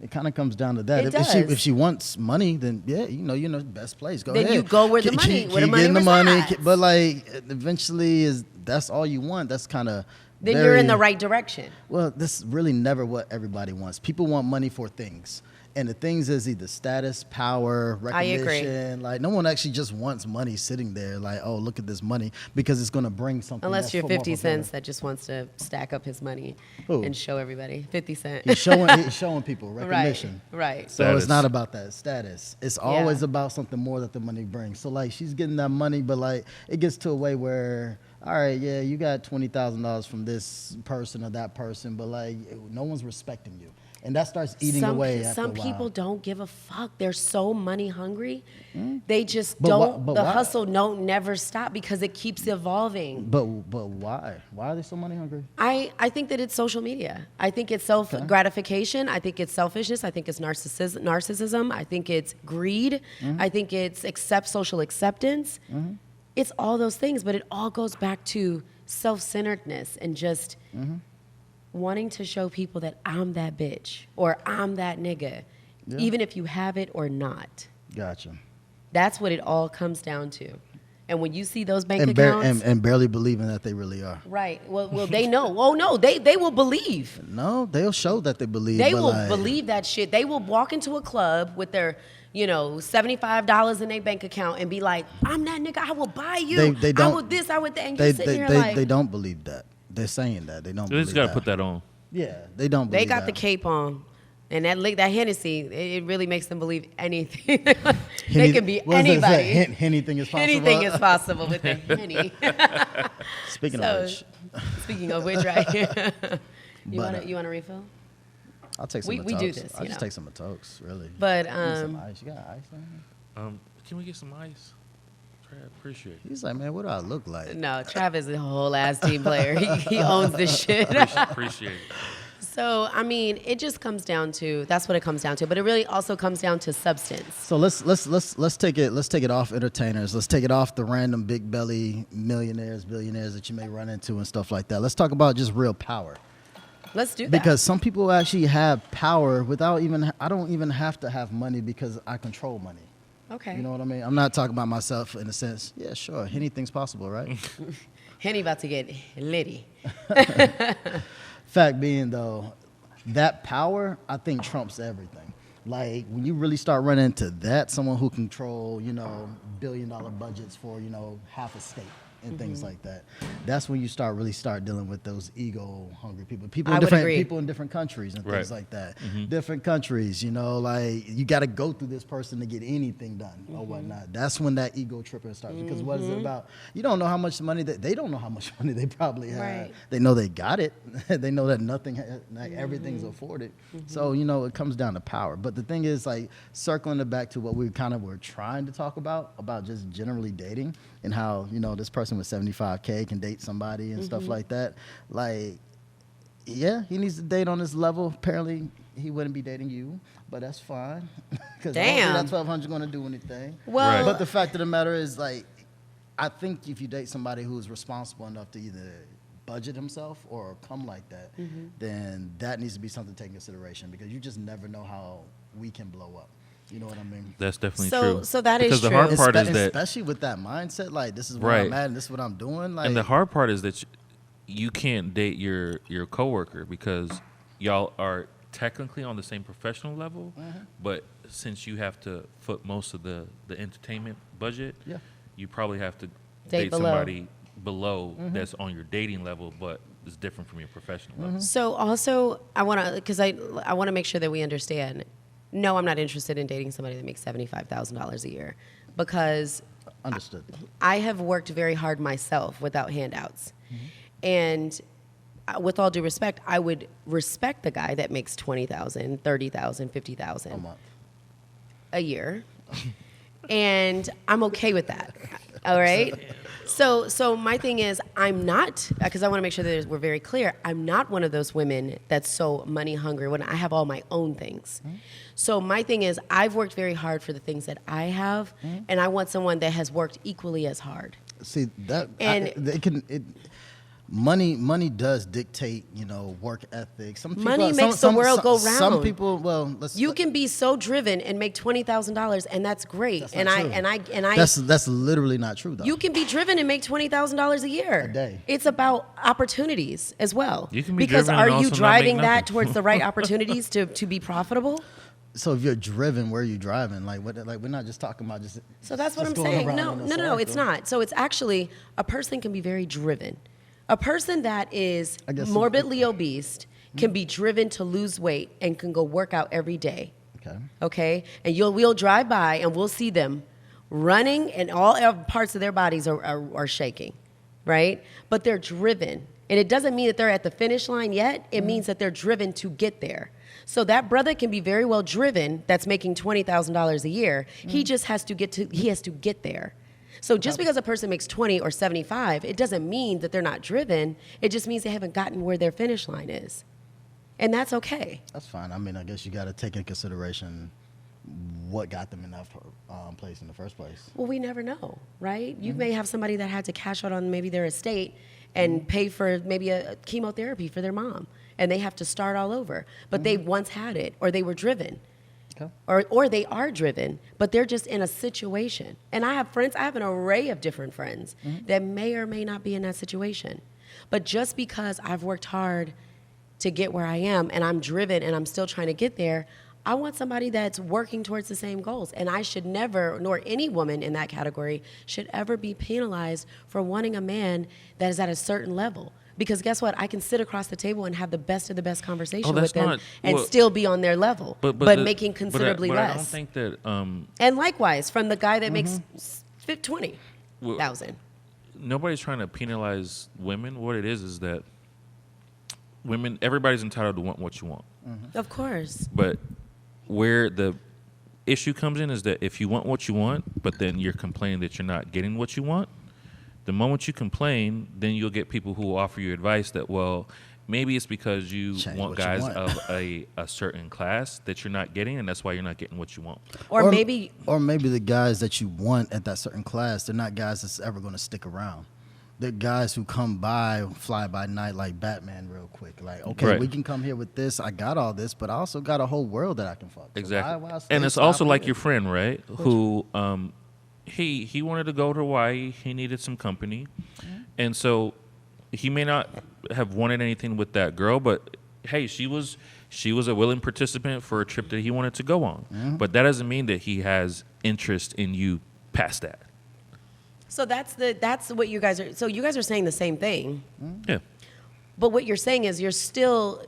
It kind of comes down to that. It If she wants money, then yeah, you're in the best place. Go Then ahead. you go where the money- where the money getting the money, resides. but eventually that's all you want. That's kind of Then you're in the right direction. Well, that's really never what everybody wants. People want money for things. And the things is either status, power, I agree. recognition. No one actually just wants money sitting there oh, look at this money, because it's going to bring something. Unless that's you're more 50 fulfilling. cents that just wants to stack up his money Who? and show everybody. 50 Cent. He's showing people recognition. Right. So Status. it's not about that status. It's always about something more that the money brings. So she's getting that money, but it gets to a way where, all right, yeah, you got $20,000 from this person or that person, but no one's respecting you. And that starts eating away after a Some while. people don't give a fuck. They're so money hungry. They just But don't. but the why? hustle don't never stop because it keeps evolving. But why? Why are they so money hungry? I think that it's social media. I think it's self gratification. I think it's selfishness. I think it's narcissism. I think it's greed. I think it's social acceptance. It's all those things, but it all goes back to self-centeredness and just wanting to show people that I'm that bitch or I'm that nigga, even if you have it or not. Gotcha. That's what it all comes down to. And when you see those bank accounts, and barely believing that they really are. right? Well, they know. Oh no, they will believe. No, they'll show that they believe. They but will believe that shit. They will walk into a club with their, $75 in their bank account and be like, "I'm that nigga. I will buy you. They don't. I would this. I would that." And you're sitting here like, they don't believe that. They're saying that they don't. They just believe got to put that on. Yeah, they don't. they Believe got that. the cape on. And that Hennessy, it really makes them believe anything. They can be What does that say? anybody. Anything is possible. Anything is possible with the Henny. Speaking So, of which, Speaking of which, right? you But, want a refill? I'll take some. we of do Toks. this, I'll you just know. take some of Toks, really. But Need some ice. You got ice in here? Can we get some ice? Trav, appreciate it. He's like, man, what do I look like? no, Trav is a whole ass team player. He owns this shit. Appreciate it. So I mean, it just comes down to that's what it comes down to. But it really also comes down to substance. So let's take it off entertainers. Let's take it off the random big belly millionaires, billionaires that you may run into and stuff like that. Let's talk about just real power. Let's do that. Because some people actually have power without even. I don't even have to have money because I control money. Okay. You know what I mean? I'm not talking about myself in a sense. Yeah, sure. Anything's possible, right? Henny about to get litty. Fact being, though, that power, I think, trumps everything. Like, when you really start running into that, someone who control, billion-dollar budgets for, half a state and things like that, that's when you really start dealing with those ego-hungry people. I would agree. People in different countries and things Right. like that. Different countries, like, you got to go through this person to get anything done or whatnot. That's when that ego tripping starts. Because what is it about? You don't know how much money they don't know how much money they probably have. Right. They know they got it. They know that everything's afforded. So, it comes down to power. But the thing is, like, circling it back to what we kind of were trying to talk about just generally dating and how, this person with $75K can date somebody and stuff like that. Like, yeah, he needs to date on this level. Apparently, he wouldn't be dating you, but that's fine. Because that 1,200 going to do anything. Well, Right. But the fact of the matter is, like, I think if you date somebody who's responsible enough to either budget himself or come like that, then that needs to be something to take into consideration, because you just never know how we can blow up. You know what I mean? That's definitely true. So that is because true. the hard part is that, Especially with that mindset, like, this is where Right. I'm at and this is what I'm doing. Like, and the hard part is that you can't date your coworker because y'all are technically on the same professional level, but since you have to foot most of the entertainment budget, Yeah. you probably have to Date date below. somebody below that's on your dating level, but is different from your professional level. So also, I want to make sure that we understand. No, I'm not interested in dating somebody that makes $75,000 a year, because understood. I have worked very hard myself without handouts. And with all due respect, I would respect the guy that makes $20,000, $30,000, $50,000 A month. a year. And I'm okay with that. All right? So my thing is, I'm not, because I want to make sure that we're very clear, I'm not one of those women that's so money hungry when I have all my own things. So my thing is, I've worked very hard for the things that I have, and I want someone that has worked equally as hard. See that, And- money does dictate, work ethic. Some people, Money makes the world go round. Some people, well, You can be so driven and make $20,000, and that's great. That's and not I true. and I and I That's literally not true, though. You can be driven and make $20,000 a year. A day. It's about opportunities as well. You can be because driven are and you also not driving make that nothing. towards the right opportunities to be profitable? So if you're driven, where are you driving? Like, what? Like, we're not just talking about just. So that's what just I'm going saying. around No, in a no, no, it's circle. not. So it's actually, a person can be very driven. A person that is I guess- morbidly obese can be driven to lose weight and can go work out every day. Okay. Okay? And we'll drive by and we'll see them running, and all parts of their bodies are shaking, right? But they're driven. And it doesn't mean that they're at the finish line yet. It means that they're driven to get there. So that brother can be very well driven that's making $20,000 a year. He just has to get there. So just because a person makes 20 or 75, it doesn't mean that they're not driven. It just means they haven't gotten where their finish line is. And that's okay. That's fine. I mean, I guess you got to take into consideration what got them in that place in the first place. Well, we never know, right? You may have somebody that had to cash out on maybe their estate and pay for maybe a chemotherapy for their mom, and they have to start all over. But they once had it, or they were driven. Okay. Or they are driven, but they're just in a situation. And I have an array of different friends that may or may not be in that situation. But just because I've worked hard to get where I am, and I'm driven and I'm still trying to get there, I want somebody that's working towards the same goals. And I should never, nor any woman in that category, should ever be penalized for wanting a man that is at a certain level. Because guess what? I can sit across the table and have the best of the best conversation with them and still be on their level, but making considerably but less. I don't think that And likewise, from the guy that makes $20,000. nobody's trying to penalize women. What it is that women, everybody's entitled to want what you want. Of course. But where the issue comes in is that if you want what you want, but then you're complaining that you're not getting what you want, the moment you complain, then you'll get people who will offer you advice that, well, maybe it's because you Change want what you guys want. of a certain class that you're not getting, and that's why you're not getting what you want. Or maybe the guys that you want at that certain class, they're not guys that's ever going to stick around. the guys who come by fly by night like Batman real quick. Like, okay, Right. we can come here with this. I got all this, but I also got a whole world that I can fuck. So Exactly. why stay And it's stop also like here? your friend, right? Who he wanted to go to Hawaii. He needed some company. And so he may not have wanted anything with that girl, but hey, she was a willing participant for a trip that he wanted to go on. But that doesn't mean that he has interest in you past that. So that's what you guys are. So you guys are saying the same thing. Yeah. But what you're saying is you're still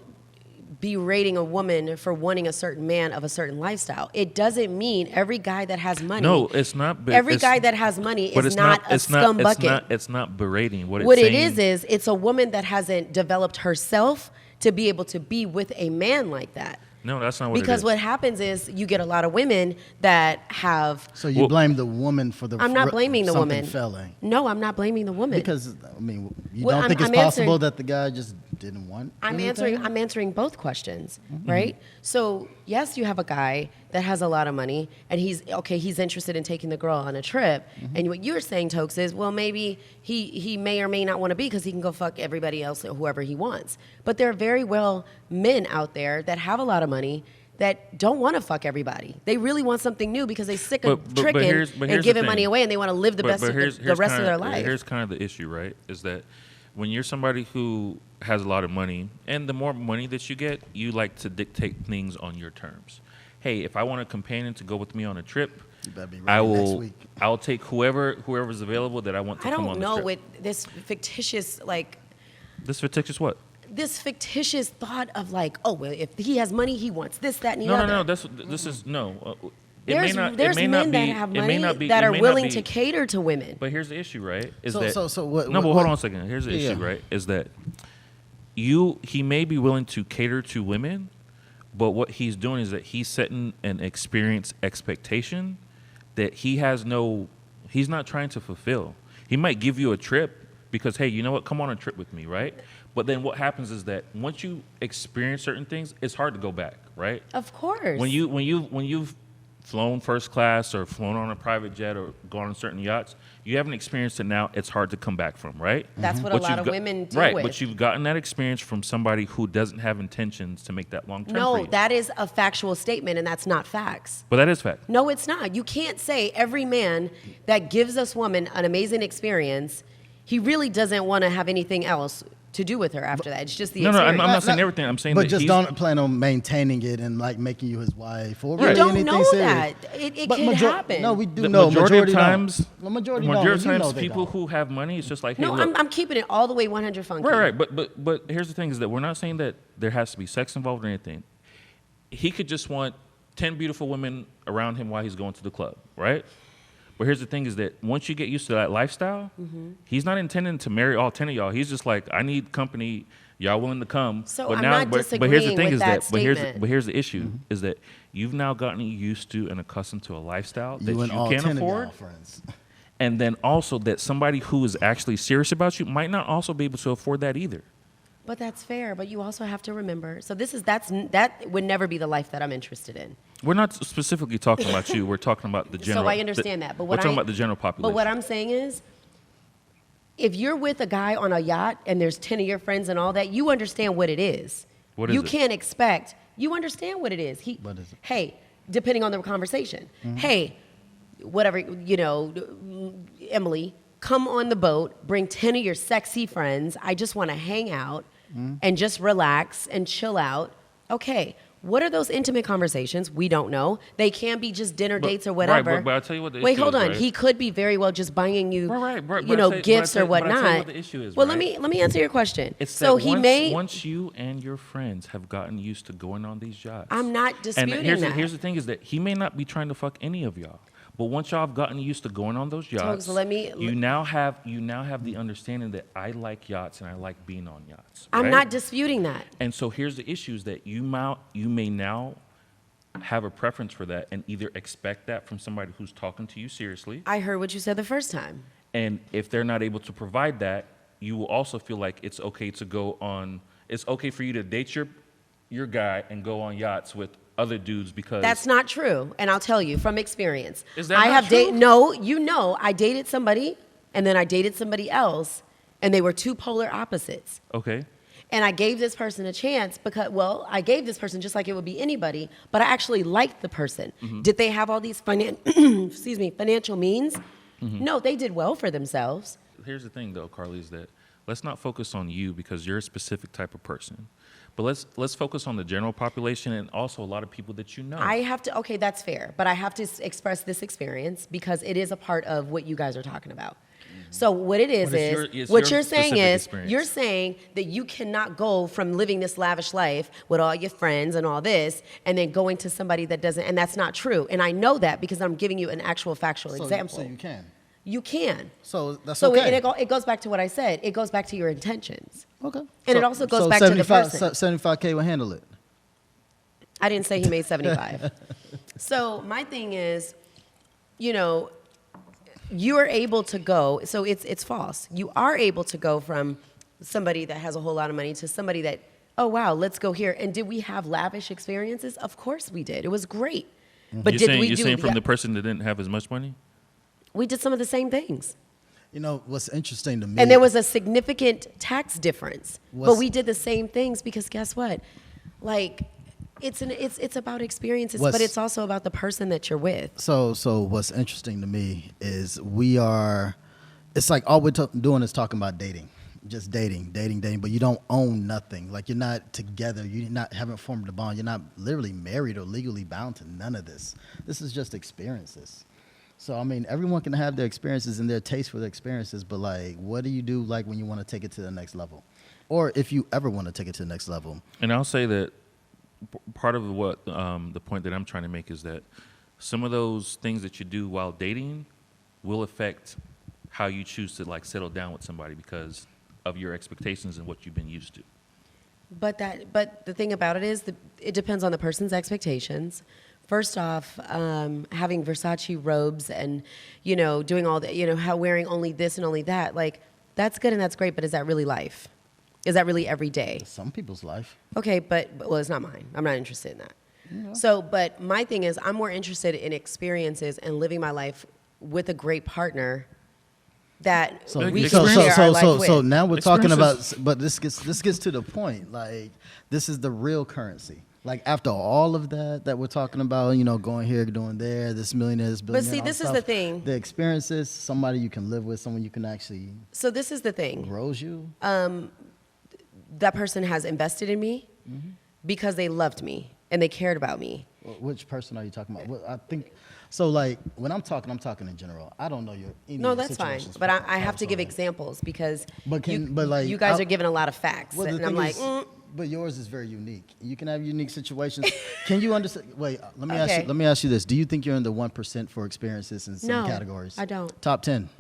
berating a woman for wanting a certain man of a certain lifestyle. It doesn't mean every guy that has money. No, it's not. Every guy that has money but is it's not a scum bucket. It's not berating. What What it's it saying, is it's a woman that hasn't developed herself to be able to be with a man like that. No, that's not what it Because is. what happens is you get a lot of women that have. So you Well- blame the woman for the I'm not blaming the something woman. failing. No, I'm not blaming the woman. Because I mean, you Well, don't think it's I'm possible answering- that the guy just didn't want. I'm anything? answering both questions, right? So yes, you have a guy that has a lot of money, and he's interested in taking the girl on a trip. And what you're saying, Toks, is well, maybe he may or may not want to be because he can go fuck everybody else, whoever he wants. But there are very well men out there that have a lot of money that don't want to fuck everybody. They really want something new because they're sick of tricking here's and the giving thing. money away, and they want to live the But rest of kinda, their life. Here's kind of the issue, right? Is that when you're somebody who has a lot of money, and the more money that you get, you like to dictate things on your terms. Hey, if I want a companion to go with me on a trip, You better be ready I next will. week. I'll take whoever's available that I want to I come don't on know the trip. with this fictitious This fictitious what? this fictitious thought of like, oh, well, if he has money, he wants this, that, and the No, other. no, no. This is no. It There's may not. there's it may men not be, that have it money may not be, that it are may not willing be- to cater to women. But here's the issue, right? Is So- that so what- No, what- but hold what- on a second. Here's the Yeah. issue, right? Is that he may be willing to cater to women, but what he's doing is that he's setting an experience expectation that he's not trying to fulfill. He might give you a trip because, hey, you know what? Come on a trip with me, right? But then what happens is that once you experience certain things, it's hard to go back, right? Of course. When you've flown first class or flown on a private jet or gone on certain yachts, you haven't experienced it now. It's hard to come back from, right? That's what But a lot you've of got- women deal right, with. but you've gotten that experience from somebody who doesn't have intentions to make that long term. for No, you. that is a factual statement, and that's not facts. But that is fact. No, it's not. You can't say every man that gives us woman an amazing experience, he really doesn't want to have anything else to do with her after that. It's just the No, I'm experience. not saying everything. I'm saying But that just he's, don't plan on maintaining it and like making you his wife or You really don't anything know serious. that. It But can happen. No, we do the know. majority of don't. times, The majority majority of don't. You know times, they people don't. who have money, it's just like, hey, No, look, I'm keeping it all the way 100 funky. right. But here's the thing: is that we're not saying that there has to be sex involved or anything. He could just want 10 beautiful women around him while he's going to the club, right? But here's the thing: is that once you get used to that lifestyle, he's not intending to marry all 10 of y'all. He's just like, I need company. Y'all willing to come? So but I'm now, not but here's the disagreeing thing: with is that but statement. here's the issue: is that you've now gotten used to and accustomed to a lifestyle that You you and all can't 10 afford. of y'all friends. And then also that somebody who is actually serious about you might not also be able to afford that either. But that's fair. But you also have to remember. So that would never be the life that I'm interested in. We're not specifically talking about you. We're talking about the general. So I understand that. But we're what talking about the general population. But what I'm saying is, if you're with a guy on a yacht and there's 10 of your friends and all that, you understand what it is. What is you it? can't expect. You understand what it is. What is it? Hey, depending on the conversation. Hey, whatever, Emily, come on the boat, bring 10 of your sexy friends. I just want to hang out and just relax and chill out. Okay. What are those intimate conversations? We don't know. They can be just dinner But- dates or right, whatever. but I'll tell you what the Wait, issue hold is, on. right? He could be very well just buying you, Right, but gifts or but I tell you whatnot. what the issue is, well, right? let me answer your question. It's so that he once, may. once you and your friends have gotten used to going on these yachts. I'm not disputing and here's that. here's the thing: is that he may not be trying to fuck any of y'all, but once y'all have gotten used to going on those yachts, you now have the understanding that I like yachts and I like being on yachts. I'm right? not disputing that. And so here's the issue: is that you may now have a preference for that and either expect that from somebody who's talking to you seriously, I heard what you said the first time. and if they're not able to provide that, you will also feel like it's okay for you to date your guy and go on yachts with other dudes because That's not true, and I'll tell you from experience. Is that I not have true? No, I dated somebody, and then I dated somebody else, and they were two polar opposites. Okay. And I gave this person a chance because, well, I gave this person just like it would be anybody, but I actually liked the person. Did they have all these financial means? No, they did well for themselves. Here's the thing, though, Carly, is that let's not focus on you because you're a specific type of person. But let's focus on the general population and also a lot of people that you know. I have to, okay, that's fair, but I have to express this experience because it is a part of what you guys are talking about. So what it is, what you're saying is, experience. you're saying that you cannot go from living this lavish life with all your friends and all this, and then going to somebody that doesn't, and that's not true. And I know that because I'm giving you an actual factual example. So you can. You can. So that's So okay. it goes back to what I said. It goes back to your intentions. Okay. And it also goes back to the person. 75K will handle it. I didn't say he made 75. So my thing is, you know, you are able to go, so it's false. You are able to go from somebody that has a whole lot of money to somebody that, oh, wow, let's go here. And did we have lavish experiences? Of course we did. It was great. But you're saying from the person that didn't have as much money? We did some of the same things. You know, what's interesting to me. And there was a significant tax difference. But we did the same things because guess what? Like, it's about experiences, but it's also about the person that you're with. So what's interesting to me is it's like all we're doing is talking about dating. Just dating, but you don't own nothing. Like you're not together, haven't formed a bond, you're not literally married or legally bound to none of this. This is just experiences. So I mean, everyone can have their experiences and their taste for their experiences, but like, what do you do like when you want to take it to the next level? Or if you ever want to take it to the next level? And I'll say that part of what the point that I'm trying to make is that some of those things that you do while dating will affect how you choose to like settle down with somebody because of your expectations and what you've been used to. But the thing about it is it depends on the person's expectations. First off, having Versace robes and, you know, doing all that, you know, how wearing only this and only that, like, that's good and that's great, but is that really life? Is that really every day? Some people's life. Okay, but well, it's not mine. I'm not interested in that. Yeah. So, but my thing is, I'm more interested in experiences and living my life with a great partner that we can share our life with. So now we're talking about, but this gets to the point. Like, this is the real currency. Like, after all of that we're talking about, you know, going here, doing there, this millionaire, this billionaire. But see, this is the thing. The experiences, somebody you can live with, someone you can actually. So this is the thing. Grows you. That person has invested in me because they loved me and they cared about me. Which person are you talking about? Well, I think so. Like when I'm talking in general. I don't know your. No, that's fine. But I have to give examples because you guys are giving a lot of facts, well, and I'm like. But yours is very unique. You can have unique situations. Can you understand? Wait, let me ask you this. Do you think you're in the 1% for experiences in some categories? No, I don't. Top 10,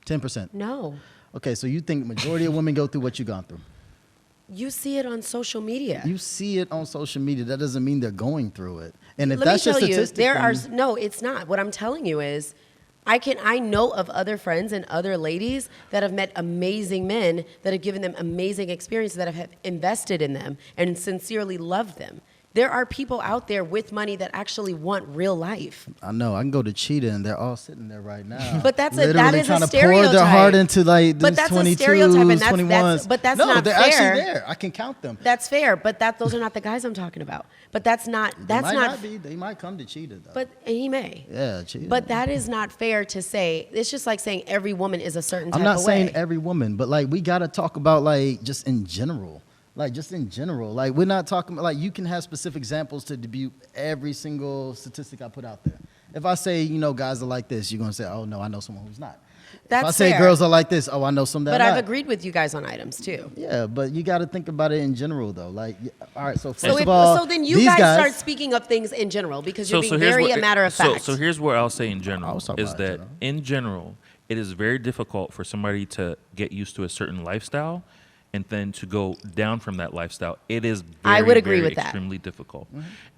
10%. No. Okay, so you think majority of women go through what you've gone through? You see it on social media. You see it on social media. That doesn't mean they're going through it. And if Let that's me your tell statistic, you, no, it's not. What I'm telling you is, I know of other friends and other ladies that have met amazing men that have given them amazing experiences, that have invested in them and sincerely loved them. There are people out there with money that actually want real life. I know. I can go to Cheetah and they're all sitting there right now. But that is literally a trying to stereotype. pour their heart into like But these that's 22s, a stereotype, and 21s. but that's no, not they're fair. actually there. I can count them. That's fair, but those are not the guys I'm talking about. But that's not. They might not be. They might come to Cheetah though. But he may. Yeah, Cheetah. But that is not fair to say. It's just like saying every woman is a certain type I'm not of saying way. every woman, but like we gotta talk about like just in general. Like just in general, like we're not talking about, like you can have specific examples to debut every single statistic I put out there. If I say, you know, guys are like this, you're gonna say, oh no, I know someone who's not. That's if I say fair. girls are like this, oh, I know some that But are I've not. agreed with you guys on items too. Yeah, but you got to think about it in general though. Like, all right, so first So, of all, so then you these guys start speaking of things in general because you're being very a matter of fact. So here's what I'll say in general talking is about that in general, it is very difficult for somebody to get used to a certain lifestyle and then to go down from that lifestyle. It is very, I would agree very with that. extremely difficult.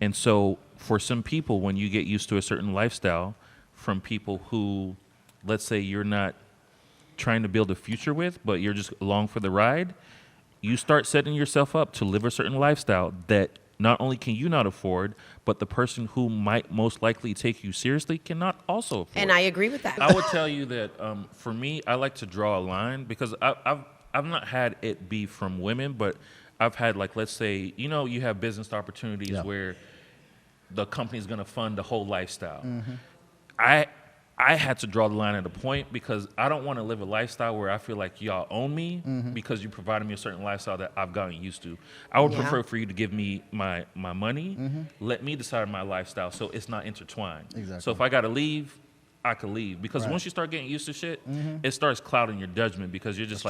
And so for some people, when you get used to a certain lifestyle from people who, let's say you're not trying to build a future with, but you're just along for the ride, you start setting yourself up to live a certain lifestyle that not only can you not afford, but the person who might most likely take you seriously cannot also afford. And I agree with that. I would tell you that for me, I like to draw a line because I've not had it be from women, but I've had, like, let's say, you have business opportunities where the company's going to fund the whole lifestyle. I had to draw the line at a point because I don't want to live a lifestyle where I feel like y'all own me because you provided me a certain lifestyle that I've gotten used to. I would prefer for you to give me my money, let me decide my lifestyle so it's not intertwined. Exactly. So if I got to leave, I could leave. Because once you start getting used to shit, it starts clouding your judgment because you're just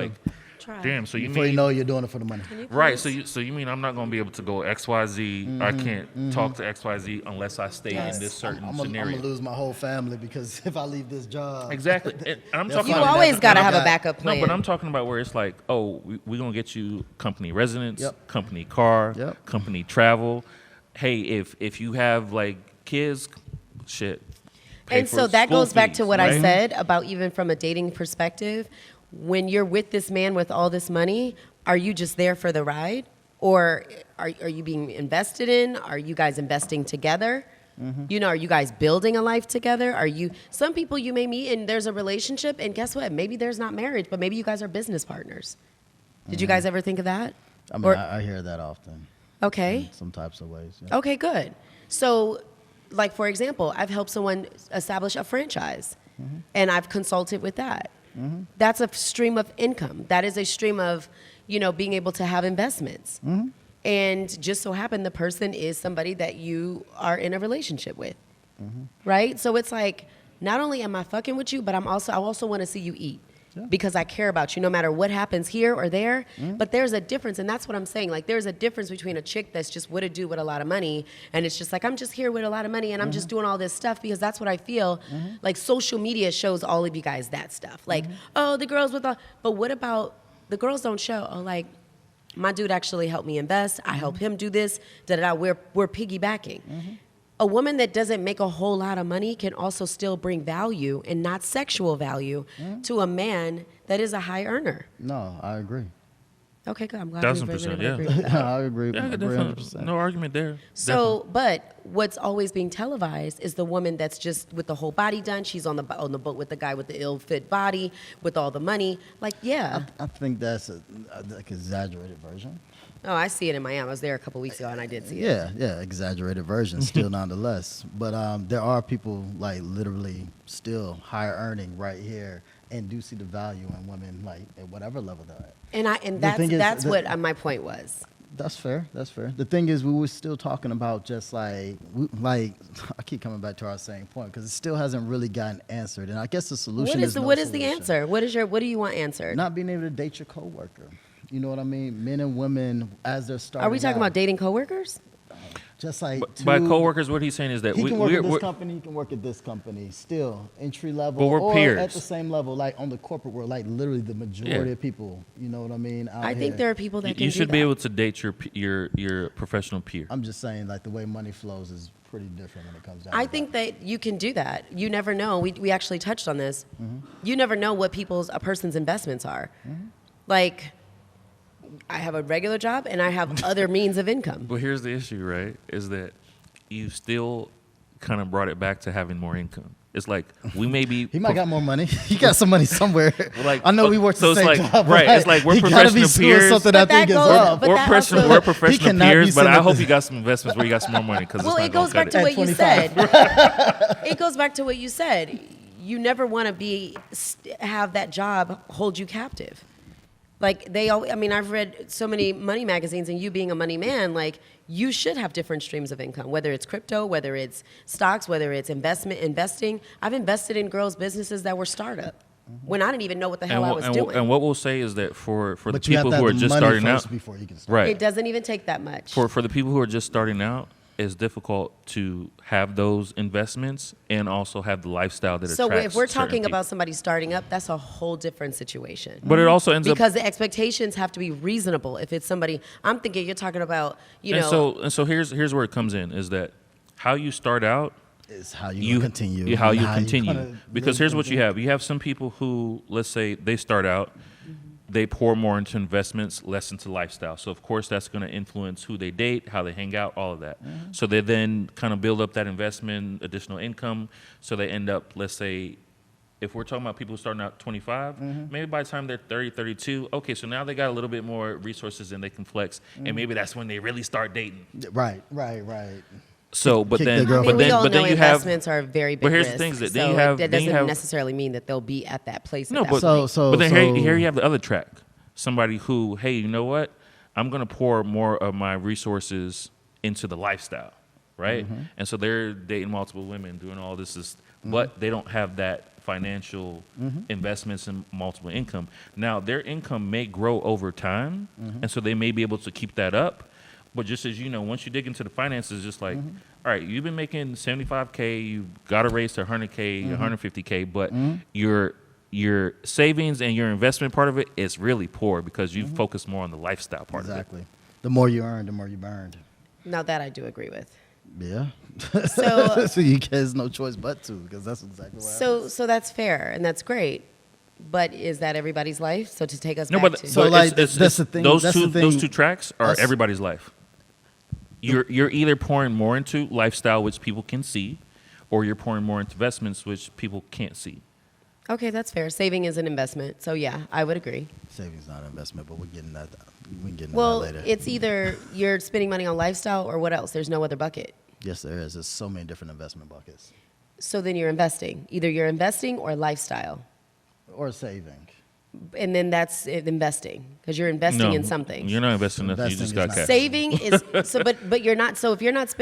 damn, so Before you know you're doing it for the money. Right, so you mean I'm not going to be able to go XYZ, I can't talk to XYZ unless I stay in this certain scenario. I'm going to lose my whole family because if I leave this job. Exactly. And I'm talking You about, always got to have a backup plan. no, but I'm talking about where it's like, oh, we're going to get you company residence, company car, company travel. Hey, if you have like kids, shit. And so that goes back to what I said about even from a dating perspective. When you're with this man with all this money, are you just there for the ride? Or are you being invested in? Are you guys investing together? Are you guys building a life together? Some people you may meet and there's a relationship and guess what? Maybe there's not marriage, but maybe you guys are business partners. Did you guys ever think of that? I mean, I hear that often. Okay. In some types of ways. Yeah. Okay, good. So, like, for example, I've helped someone establish a franchise, and I've consulted with that. That's a stream of income. That is a stream of, being able to have investments. And just so happen the person is somebody that you are in a relationship with, right? So it's like, not only am I fucking with you, but I also want to see you eat. Because I care about you no matter what happens here or there. But there's a difference, and that's what I'm saying. Like, there's a difference between a chick that's just what a dude with a lot of money, and it's just like, I'm just here with a lot of money, and I'm just doing all this stuff because that's what I feel. Like, social media shows all of you guys that stuff. Like, oh, the girls with all, but what about the girls don't show, oh, like, my dude actually helped me invest. I help him do this. Da-da-da. We're piggybacking. A woman that doesn't make a whole lot of money can also still bring value and not sexual value to a man that is a high earner. No, I agree. Okay, good. I'm glad 1,000%, yeah. agree with that. I agree. Yeah, definitely. 100%. No argument there. So, but what's always being televised is the woman that's just with the whole body done. She's on the boat with the guy with the ill-fit body, with all the money. Like, yeah. I think that's a exaggerated version. Oh, I see it in Miami. I was there a couple weeks ago, and I did see it. Yeah, exaggerated version, still nonetheless. But there are people like literally still higher earning right here and do see the value in women like at whatever level they're at. And that's what my point was. That's fair. The thing is, we were still talking about just like I keep coming back to our same point because it still hasn't really gotten answered. And I guess the solution is what is the answer? What do you want answered? Not being able to date your coworker. You know what I mean? Men and women as they're starting. Are we talking out, about dating coworkers? Just like by coworkers, what he's saying is that he can work at this company, he can work at this company, still entry level, but we're or peers. at the same level, like on the corporate world, like literally the majority of people. You know what I mean? I think there are people that can you should do be that. able to date your professional peer. I'm just saying, like the way money flows is pretty different when it comes down. I to think that you can do that. You never know. We actually touched on this. You never know what a person's investments are. Like, I have a regular job and I have other means of income. But here's the issue, right? Is that you still kind of brought it back to having more income. It's like we may be. He might got more money. He got some money somewhere. Like, I know we work so the same it's like, job. right? It's like we're he professional be peers. Something But I think that is goes- up. but that also- We're professional cannot be peers, but I sitting hope at you got some investments where you got some more money because Well, it goes back to what you said. It goes back to what you said. You never want to have that job hold you captive. Like I've read so many money magazines, and you being a money man, like you should have different streams of income, whether it's crypto, whether it's stocks, whether it's investing. I've invested in girls' businesses that were startup when I didn't even know what the hell I was doing. And what we'll say is that for the But you have people to have who are the just money starting first out, before you can start. right? It doesn't even take that much. For the people who are just starting out, it's difficult to have those investments and also have the lifestyle that So attracts if we're certain talking people. about somebody starting up, that's a whole different situation. But it also ends because the expectations have to be reasonable. If it's somebody, I'm thinking you're talking about, and so here's where it comes in is that how you start out Is how you continue. how you and continue. gonna Because really here's what you have. You have some people who, let's say, they start out, they pour more into investments, less into lifestyle. So, of course, that's going to influence who they date, how they hang out, all of that. So they then kind of build up that investment, additional income. So they end up, let's say, if we're talking about people starting out 25, maybe by the time they're 30, 32, okay, so now they got a little bit more resources and they can flex, and maybe that's when they really start dating. Right. So, but Kick then, the girl- I mean, we all but know then you have. investments are a very big But here's risk. the thing is that so then you have. it then you doesn't have necessarily mean that they'll be at that place. no, at that but point. So but then here you have the other track. Somebody who, hey, you know what? I'm gonna pour more of my resources into the lifestyle, right? And so they're dating multiple women, doing all this, but they don't have that financial investments in multiple income. Now their income may grow over time, and so they may be able to keep that up. But just as you know, once you dig into the finances, just like, all right, you've been making $75K, you got to raise to $100K, $150K, but your savings and your investment part of it is really poor because you focus more on the lifestyle part of it. Exactly. The more you earn, the more you burned. Now that I do agree with. Yeah. So- so you there's no choice but to, because that's exactly what happens. So that's fair and that's great. But is that everybody's life? So to take us No, back but, to So, but like, it's, that's the thing- Those that's the those thing. two tracks are Us- everybody's life. You're either pouring more into lifestyle, which people can see, or you're pouring more into investments, which people can't see. okay, that's fair. Saving is an investment. So yeah, I would agree. Savings not an investment, but we're getting that. We can get into Well, that later. it's either you're spending money on lifestyle or what else? There's no other bucket. Yes, there is. There's so many different investment buckets. So then you're investing. Either you're investing or lifestyle. Or saving. And then that's investing because you're investing in something. You're not investing in nothing. You Investing just is got not- cash. Saving is so, but you're not. So if you're not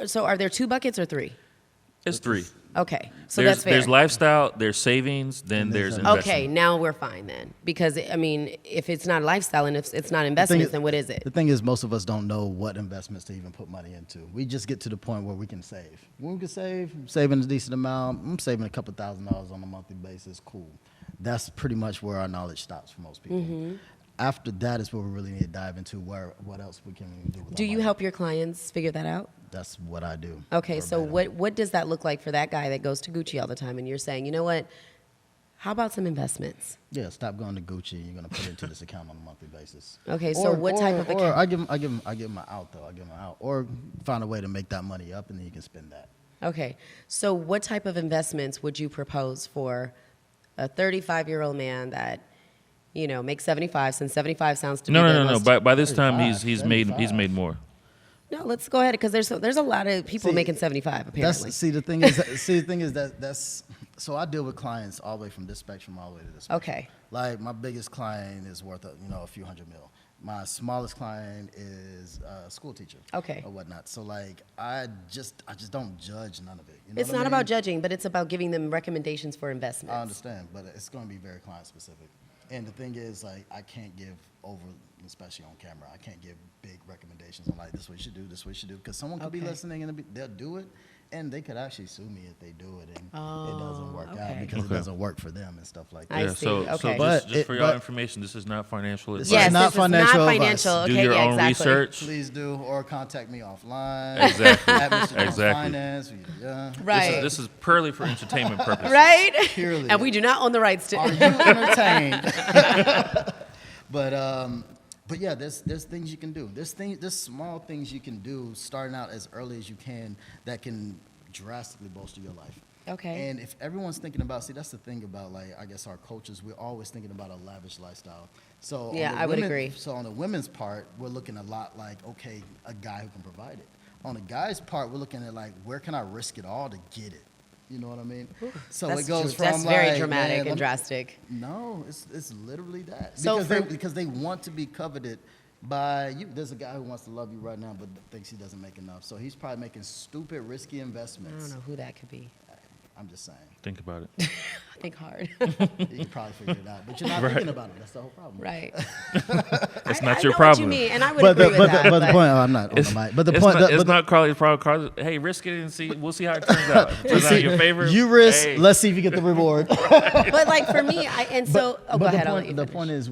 so are there 2 buckets or 3? It's 3. Okay, so there's, that's fair. There's lifestyle, there's savings, then And there's there's investment. Okay, now we're fine then. Because, I mean, if it's not lifestyle and if it's not investments, then what is it? The thing is, most of us don't know what investments to even put money into. We just get to the point where we can save. When we can save, I'm saving a decent amount. I'm saving a couple $1,000s on a monthly basis. Cool. That's pretty much where our knowledge stops for most people. After that is where we really need to dive into what else we can do with Do our you money. help your clients figure that out? That's what I do. Okay, so verbatim. what does that look like for that guy that goes to Gucci all the time and you're saying, you know what, how about some investments? Yeah, stop going to Gucci. You're gonna put it into this account on a monthly basis. Okay, so what type of Or account? I give them an out though. I give them an out, or find a way to make that money up, and then you can spend that. Okay, so what type of investments would you propose for a 35-year-old man that, you know, makes 75, since 75 sounds to be the No. most- By this time, 35, he's 75. made more. No, let's go ahead because there's a lot of people See, making 75 apparently. The thing is that's so I deal with clients all the way from this spectrum all the way to this spectrum. Okay. Like my biggest client is worth a few $100 million. My smallest client is a school teacher. Okay. Or whatnot. So like I just don't judge none of it. You know It's what I not mean? about judging, but it's about giving them recommendations for investments. I understand, but it's going to be very client specific. And the thing is, like, I can't give over, especially on camera, I can't give big recommendations on like this is what you should do, this is what you should do, because someone could be Okay. listening and they'll do it, and they could actually sue me if they do it, and it doesn't work out okay. because Okay. it doesn't work for them and stuff like that. I Yeah, see. so Okay. But just for it- your but- information, this is not financial advice. This Yes, is not this is not financial advice. financial. Do Okay, your yeah, own exactly. research. Please do, or contact me offline. Exactly. At Mr. Jones Exactly. Finance. Yeah. Right. This is purely for entertainment purposes. Right? Purely. And we do not own the rights Are to. you entertained? But yeah, there's things you can do. There's small things you can do starting out as early as you can that can drastically bolster your life. Okay. And if everyone's thinking about, that's the thing about, like, I guess our cultures, we're always thinking about a lavish lifestyle. So Yeah, on the I would women- agree. So on the women's part, we're looking a lot like, okay, a guy who can provide it. On the guy's part, we're looking at like, where can I risk it all to get it? You know what I mean? So That's it goes true. from That's very like, dramatic man, and let me- drastic. No, it's literally that. So Because they want to be coveted by you. There's a guy who wants to love you right now, but thinks he doesn't make enough. So he's probably making stupid, risky I investments. don't know who that could be. I'm just saying. Think about it. I think hard. You can probably figure it out, but you're not thinking about it. That's the whole problem. Right. It's I not know your what problem. you mean, and I would But agree the, with but, that. the, but the point, I'm not on the mic. But the It's point, not, the- it's but not Carly's problem. Carly, hey, risk it and see. We'll see how it turns out. Turns out see, your favorite. you risk. Hey. Let's see if you get the reward. But like for me, go But ahead. I'll let you the finish. point is,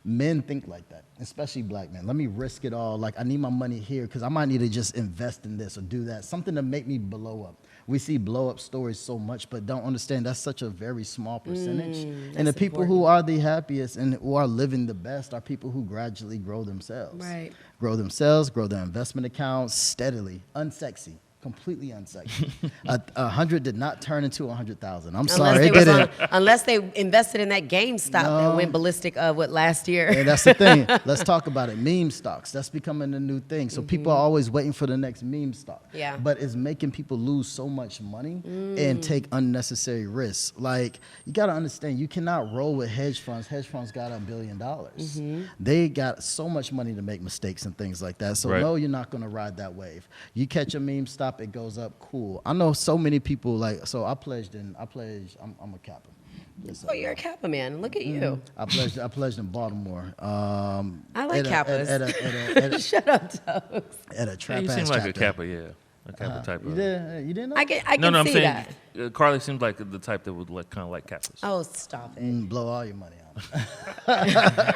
men think like that, especially black men. Let me risk it all. Like, I need my money here because I might need to just invest in this or do that, something to make me blow up. We see blow up stories so much, but don't understand that's such a very small percentage. And the that's people who are the happiest and who are living the best are people who gradually grow themselves. Right. Grow themselves, grow their investment accounts steadily, unsexy. completely unsexy. 100 did not turn into 100,000. I'm Unless sorry, they it was didn't. unless they invested in that GameStop that went ballistic last year. And that's the thing. Let's talk about it. Meme stocks. That's becoming a new thing. So people are always waiting for the next meme stock. Yeah. But it's making people lose so much money and take unnecessary risks. Like, you got to understand, you cannot roll with hedge funds. Hedge funds got $1 billion. They got so much money to make mistakes and things like that. So Right. no, you're not going to ride that wave. You catch a meme stop, it goes up, cool. I know so many people, like, so I'm a Kappa. Oh, you're a Kappa man. Look at you. I pledged in Baltimore. I like Kappas. Shut up, Toks. At a Yeah, trap you ass seem like chapter. a Kappa, yeah. A Kappa type You of. didn't know? I can No, I'm see saying that. Carly seems like the type that would kind of like Kappas. Oh, stop it. Blow all your money on it.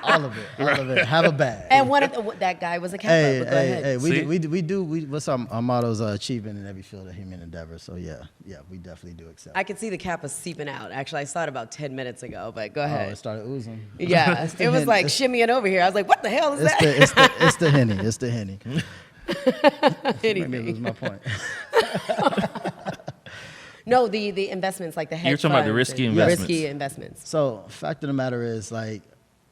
all of it. Have a bag. And that guy was a Kappa. But go ahead. What's our motto is achievement in every field of human endeavor. So yeah, we definitely do accept. I could see the Kappa seeping out. Actually, I saw it about 10 minutes ago, but go ahead. It started oozing. Yeah, it was like shimmying over here. I was like, what the hell is that? It's the Henny. It's the Henny. Anything. Maybe lose my point. No, the investments, like the hedge You're talking about the funds risky and investments. Risky investments. So, fact of the matter is, like,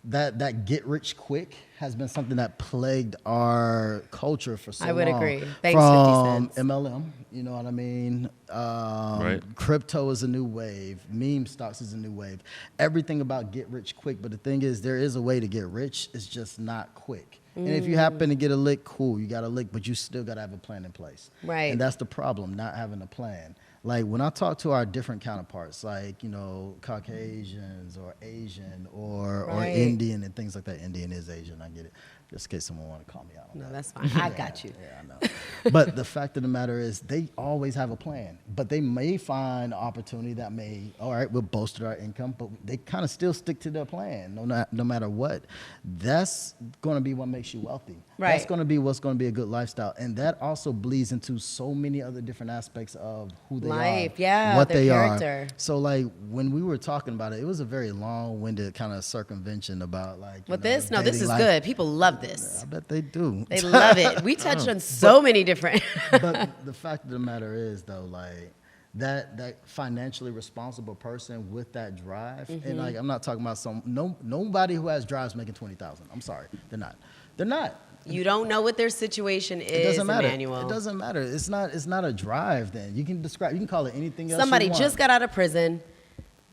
that get rich quick has been something that plagued our culture for so long. I would agree. Thanks, 50 From cents. MLM, you know what I mean? Right. Crypto is a new wave. Meme stocks is a new wave. Everything about get rich quick. But the thing is, there is a way to get rich. It's just not quick. And if you happen to get a lick, cool, you got a lick, but you still got to have a plan in place. Right. And that's the problem, not having a plan. Like, when I talk to our different counterparts, like, you know, Caucasians or Asian or Right. Indian and things like that. Indian is Asian, I get it. Just in case someone want to call me out on No, that. that's fine. I got you. Yeah, I know. But the fact of the matter is, they always have a plan. But they may find an opportunity that may, all right, we'll bolster our income, but they kind of still stick to their plan, no matter what. That's going to be what makes you wealthy. Right. That's going to be what's going to be a good lifestyle. And that also bleeds into so many other different aspects of who they Life, are. yeah, what their they character. are. So, like, when we were talking about it, it was a very long-winded kind of circumvention about, like, With this? No, this dating is life. good. People love this. I bet they do. They love it. We touched on so many different. But the fact of the matter is, though, like, that financially responsible person with that drive, and, like, I'm not talking about nobody who has drives making 20,000. I'm sorry, they're not. You don't know what their situation is, It doesn't matter. Emmanuel. It doesn't matter. It's not a drive. Then you can call it anything else. Somebody you want. just got out of prison.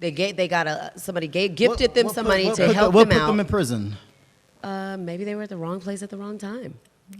Somebody gifted them What some put- money what to put help what them put out. them in prison? Maybe they were at the wrong place at the wrong time.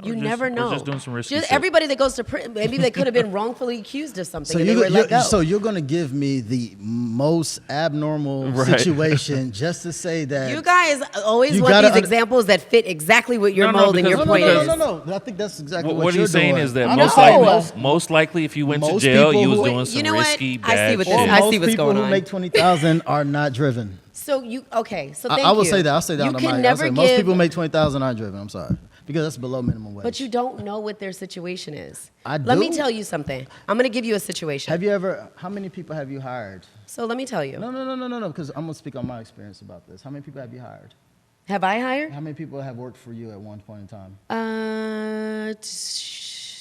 You just- never or know. just doing some risky shit. Everybody that goes to prison, maybe they could have been wrongfully accused of something So and they were let go. you're going to give me the most abnormal Right. situation just to say that You guys always You want gotta these examples that fit exactly what your No, no, mold and your because- point is. No. I think that's exactly what What you're he's saying doing. is that I most know. likely, most likely, if you went to Most jail, people you was who- doing some You know what? risky, I see bad what shit. this- Or I most see what's people going who on. make 20,000 are not driven. So thank I will you. say that. I'll say that You on the can mic. I'll never say give, most people make 20,000 aren't driven. I'm sorry, because that's below minimum wage. but you don't know what their situation is. I Let me do. tell you something. I'm going to give you a situation. Have you ever? How many people have you hired? So let me tell you. No. Because I'm gonna speak on my experience about this. How many people have you hired? Have I hired? How many people have worked for you at one point in time?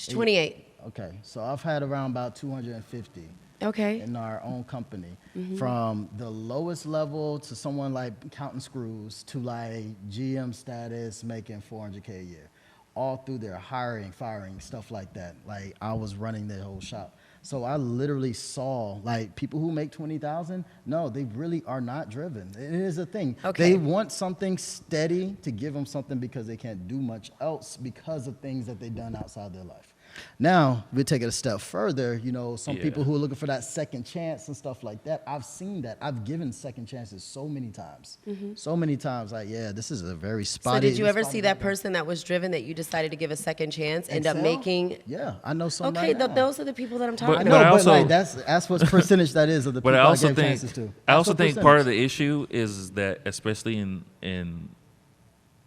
28. Okay, so I've had around about 250 Okay. in our own company, from the lowest level to someone like counting screws to like GM status, making 400K a year, all through their hiring, firing, stuff like that. Like, I was running their whole shop. So I literally saw, like, people who make 20,000, no, they really are not driven. It is a thing. Okay. They want something steady to give them something because they can't do much else because of things that they've done outside their life. Now, we take it a step further, you know, some Yeah. people who are looking for that second chance and stuff like that. I've seen that. I've given second chances so many times. So many times, like, yeah, this is a very spotty. So did you ever spotty see that window. person that was driven that you decided to give a second chance, end up Excel? making? Yeah, I know some Okay, right now. those are the people that I'm I talking know, But I but also- like, that's what percentage that is of the people But I also gave think chances to. I That's also what think part of percentage. the issue is that, especially in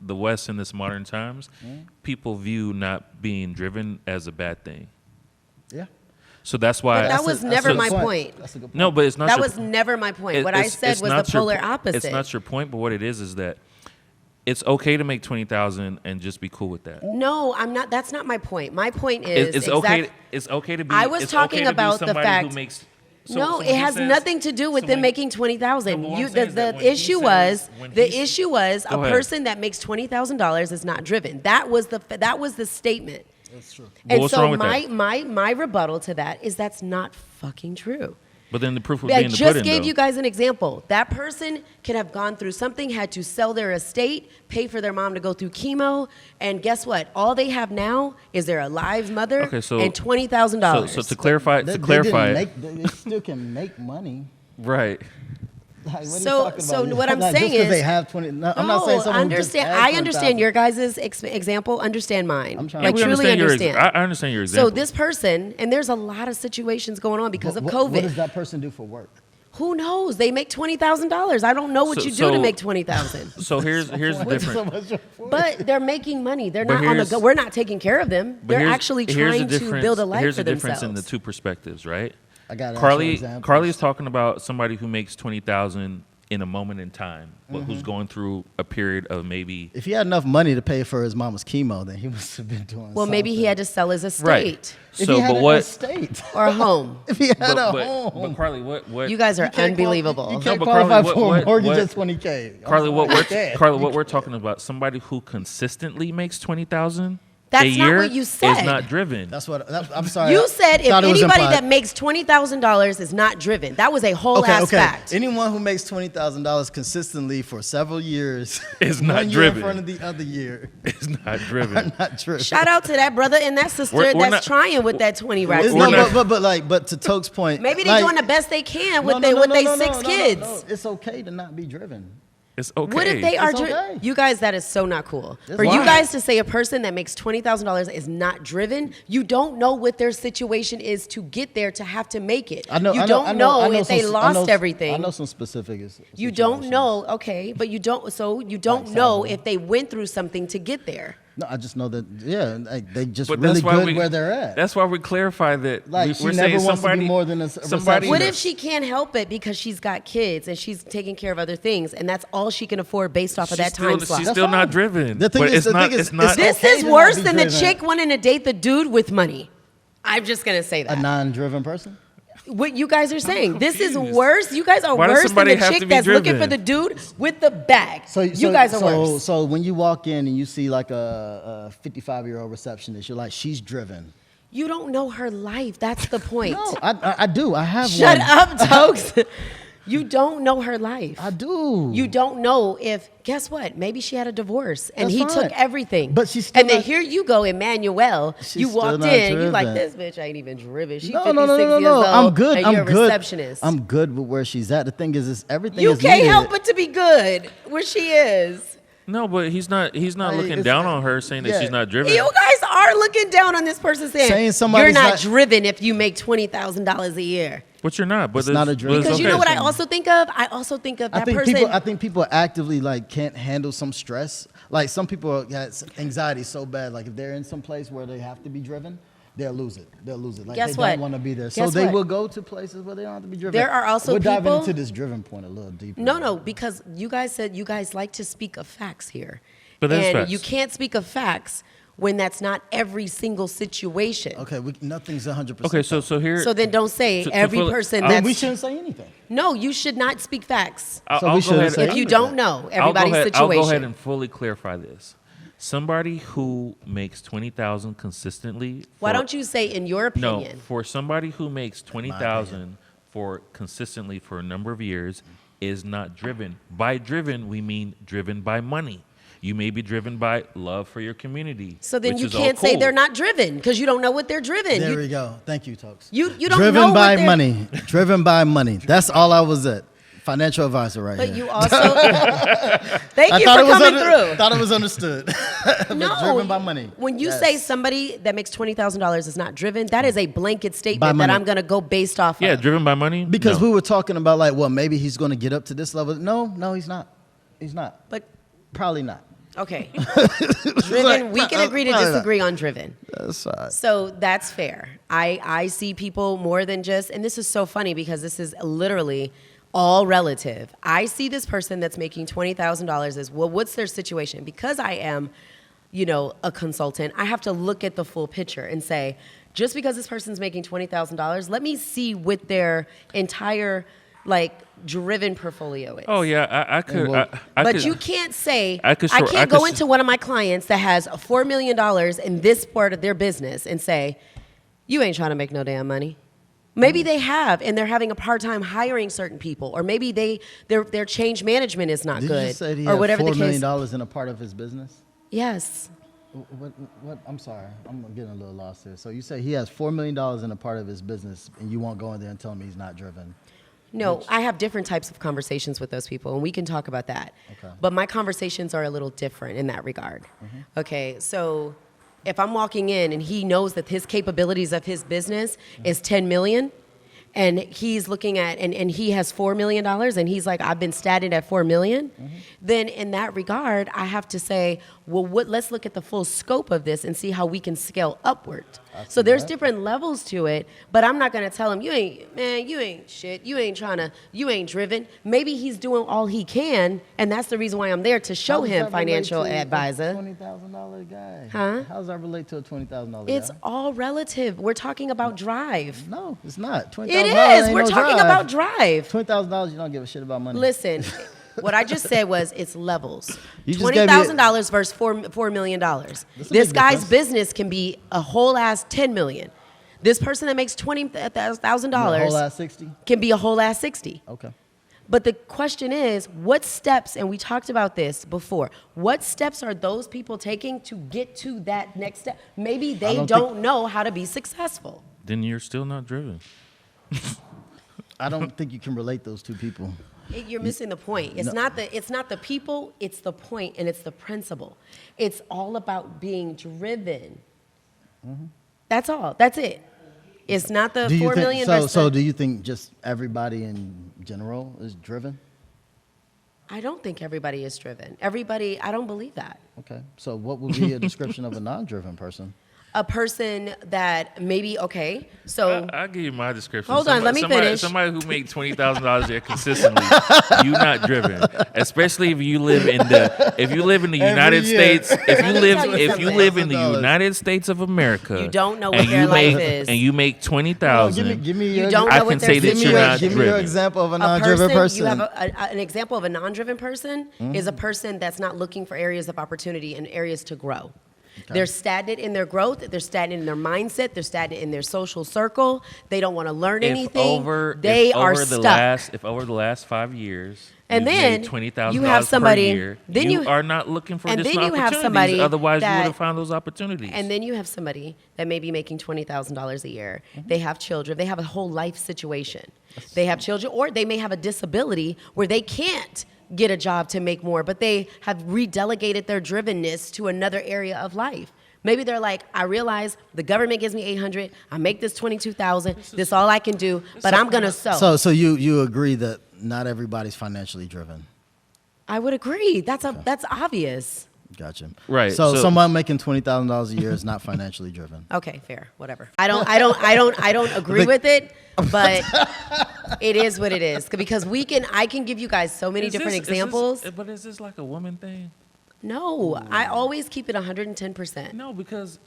the West in this modern times, people view not being driven as a bad thing. Yeah. So that's why. But that was never my point. That's a good point. No, but it's not. That your- was never my point. it- What I it's- said it's was the not your polar po- opposite. It's not your point, but what it is that it's okay to make 20,000 and just be cool with that. No, I'm not. That's not my point. My point is It's okay. It's okay to be. I was it's talking okay to be about the somebody fact. Who makes, No, it has nothing to do with them making 20,000. No, but what You, I'm saying is that the when he issue says- was when the he's- issue was a Go ahead. person that makes $20,000 is not driven. That was the statement. That's true. But And what's so wrong with my that? my rebuttal to that is that's not fucking true. But then the proof would be I in the just pudding, gave though. you guys an example. That person can have gone through something, had to sell their estate, pay for their mom to go through chemo, and guess what? All they have now is their alive mother Okay, so- and $20,000. So to clarify, They still can make money. right? Like, what are you So- talking so about? what I'm Like, saying just 'cause they is- have 20. No, I'm not saying someone who just understand. has I 20,000. understand your guys' example. Understand mine. I'm trying Like to- we truly understand understand. I understand your example. So this person, and there's a lot of situations going on because of What COVID. does that person do for work? Who knows? They make $20,000. I don't know what So- you do to so- make 20,000. So here's the difference. But they're making money. They're But not on the here's- go. We're not taking care of them. But They're here's- actually here's the trying to difference- build a life Here's for the difference themselves. in the two perspectives, right? I got Carly is talking about somebody who makes 20,000 in a moment in time, but who's going through a period of maybe. If he had enough money to pay for his mama's chemo, then he must have been doing. Well, maybe he something. had to sell his estate Right. If So, he had but an what? estate, or a home. if he had But, a but, home, but Carly, what? You guys are can't unbelievable. You No, can't but qualify Carly, for a what- mortgage what- at 20K. Carly, what we're Okay. Carly, what we're talking about? Somebody who consistently makes 20,000 a That's not year what you said. is not driven. I'm sorry. You said if thought it was anybody implied. that makes $20,000 is not driven. That was a whole ass fact. Anyone who makes $20,000 consistently for several years Is not one driven. year in front of the other year It's not driven. are not driven. Shout out to that brother and that sister We're that's not- trying with that 20 racks. It's We're no, not- but to Toks' point, Maybe they're like, doing the best they can with no, they no, with no, they no, 6 no, kids. No. It's okay to not be driven. It's okay. What if they are It's okay. You guys, that is so not cool. That's For you why. guys to say a person that makes $20,000 is not driven, you don't know what their situation is to get there to have to make it. You don't know if they lost everything. I know some specific. You don't situations. know, okay, but you don't Like know Simon. if they went through something to get there. No, I just know that. Yeah, like, they just But really that's why good we, where they're at. That's why we clarify that. Like, she we're never saying wants to be somebody more than a somebody. What receptionist. if she can't help it because she's got kids and she's taking care of other things and that's all she can afford based off of that time slot? She's That's still not fine. driven. The thing but is- it's the not. thing is- It's not. it's- This okay is to not worse be than the driven. chick wanting to date the dude with money. I'm just gonna say a that. non-driven person. What you guys are saying. This is confused. worse. You guys are Why does worse than somebody the have to chick be that's looking for driven? the dude with the bag. You guys are worse. So when you walk in and you see like a 55-year-old receptionist, you're like, she's driven. You don't know her life. That's the point. No, I do. I have Shut one. up, Toks. You don't know her life. I do. You don't know if, guess what? Maybe she had a divorce and That's he fine. took everything. But she's still And then not- here you go, Emmanuel. She's You still walked not in, you like, driven. this bitch ain't even driven. She No, 56 no, no, no, years no. old. I'm good. And I'm you're a good. receptionist. I'm good with where she's at. The thing is everything You is can't needed. help but to be good where she is. No, but he's not. He's not Like, looking it's- down on her, saying that yeah. she's not driven. You guys are looking down on this person saying Saying you're somebody's not not- driven if you make $20,000 a year. But you're not. But It's not a driven- Because you okay. know what I also think of? I also think of that person. I think people actively like can't handle some stress. Like some people got anxiety so bad. Like if they're in some place where they have to be driven, they'll lose it. They'll lose it. Like Guess they what? don't want to be there. So Guess they what? will go to places where they don't have to be driven. There are also We're diving people- into this driven point a little deeper. No, because you guys said you guys like to speak of facts here. But that's and facts. you can't speak of facts when that's not every single situation. Okay, nothing's 100%. Okay, so here. So then don't say To every fully- person I'll- then that's... we shouldn't say anything. No, you should not speak facts. So we go shouldn't ahead- say If you anything. don't know everybody's I'll go ahead situation. and fully clarify this. Somebody who makes 20,000 consistently. Why for- don't you say in your No, opinion? for somebody who makes 20,000 for consistently for a number of years is not driven. By driven, we mean driven by money. You may be driven by love for your community. So then which you is all can't say cool. they're not driven because you don't know what they're driven. There You- we go. Thank you, Toks. You don't driven know what by they're- money. Driven by money. That's all I was at. Financial advisor right But here. you also... Thank I you thought for it was coming through. Thought it was understood. But No, driven by money. When you Yes. say somebody that makes $20,000 is not driven, that is a blanket statement that money. I'm going to go based off Yeah, of. driven by money? Because No. we were talking about like, well, maybe he's going to get up to this level. No, he's not. He's not. But Probably not. okay, driven. We can agree to probably not. disagree on driven. That's all right. So that's fair. I see people more than just, and this is so funny because this is literally all relative. I see this person that's making $20,000 as, well, what's their situation? Because I am, a consultant, I have to look at the full picture and say, just because this person's making $20,000, let me see what their entire driven portfolio is. Oh yeah, I could. But you can't say I can't go into one of my clients that has $4 million in this part of their business and say, you ain't trying to make no damn money. Maybe they have, and they're having a hard time hiring certain people, or maybe their change management is not Did good, you just say he or had whatever the $4 case. million in a part of his business? Yes. What? I'm sorry, I'm getting a little lost here. So you say he has $4 million in a part of his business, and you won't go in there and tell me he's not driven? No, I have different types of conversations with those people, and we can talk about that. Okay. But my conversations are a little different in that regard. Okay, so if I'm walking in and he knows that his capabilities of his business is 10 million, and he's looking at, and he has $4 million, and he's like, I've been statted at 4 million, then in that regard, I have to say, well, let's look at the full scope of this and see how we can scale upward. So there's different levels to it, but I'm not going to tell him, you ain't shit, you ain't driven. Maybe he's doing all he can, and that's the reason why I'm there, to show him financial advisor. $20,000 guy. Huh? How does that relate to a $20,000 guy? It's all relative. We're talking about drive. No, it's not. $20,000 It is. ain't We're no talking drive. about drive. $20,000, you don't give a shit about money. Listen, what I just said was it's levels. You just gave me- $20,000 versus $4 million. That's a This big guy's difference. business can be a whole ass $10 million. This person that makes A whole $20,000 ass 60? can be a whole ass 60. Okay. But the question is, what steps, and we talked about this before, what steps are those people taking to get to that next step? Maybe they don't know how to be successful. Then you're still not driven. I don't think you can relate those two people. You're missing the point. It's not the people, it's the point, and it's the principle. It's all about being driven. That's all. That's it. It's not the 4 million. So do you think just everybody in general is driven? I don't think everybody is driven. Everybody, I don't believe that. Okay. So what would be a description of a non-driven person? A person that maybe, okay, so I'll give you my description. Hold on, let me finish. Somebody who makes $20,000 a year consistently, you not driven. Especially if you live in the United year. States. If you live in the $1,000. United States of America, You don't know what their life is. and you make $20,000. Give me you your, don't I know can what their say that situation you're not is. give me your driven. example of a A non-driven person. You have an example of a non-driven person is a person that's not looking for areas of opportunity and areas to grow. Okay. They're stagnant in their growth. They're stagnant in their mindset. They're stagnant in their social circle. They don't want to learn anything. They are stuck. If over the last 5 years, and you've then made $20,000 you have somebody. per year, Then you are not looking for and additional then you have opportunities. somebody Otherwise, you that- would have found those opportunities. And then you have somebody that may be making $20,000 a year. They have children. They have a whole life situation. They have children, or they may have a disability where they can't get a job to make more, but they have redelegated their drivenness to another area of life. Maybe they're like, I realize the government gives me $800. I make this $22,000. This all I can do, but I'm gonna sew. So you agree that not everybody's financially driven? I would agree. That's obvious. Gotcha. Right, So so- someone making $20,000 a year is not financially driven. Okay, fair, whatever. I don't agree with it, but it is what it is. Because I can give you guys so many different examples. But is this like a woman thing? No, I always keep it 110%. No, because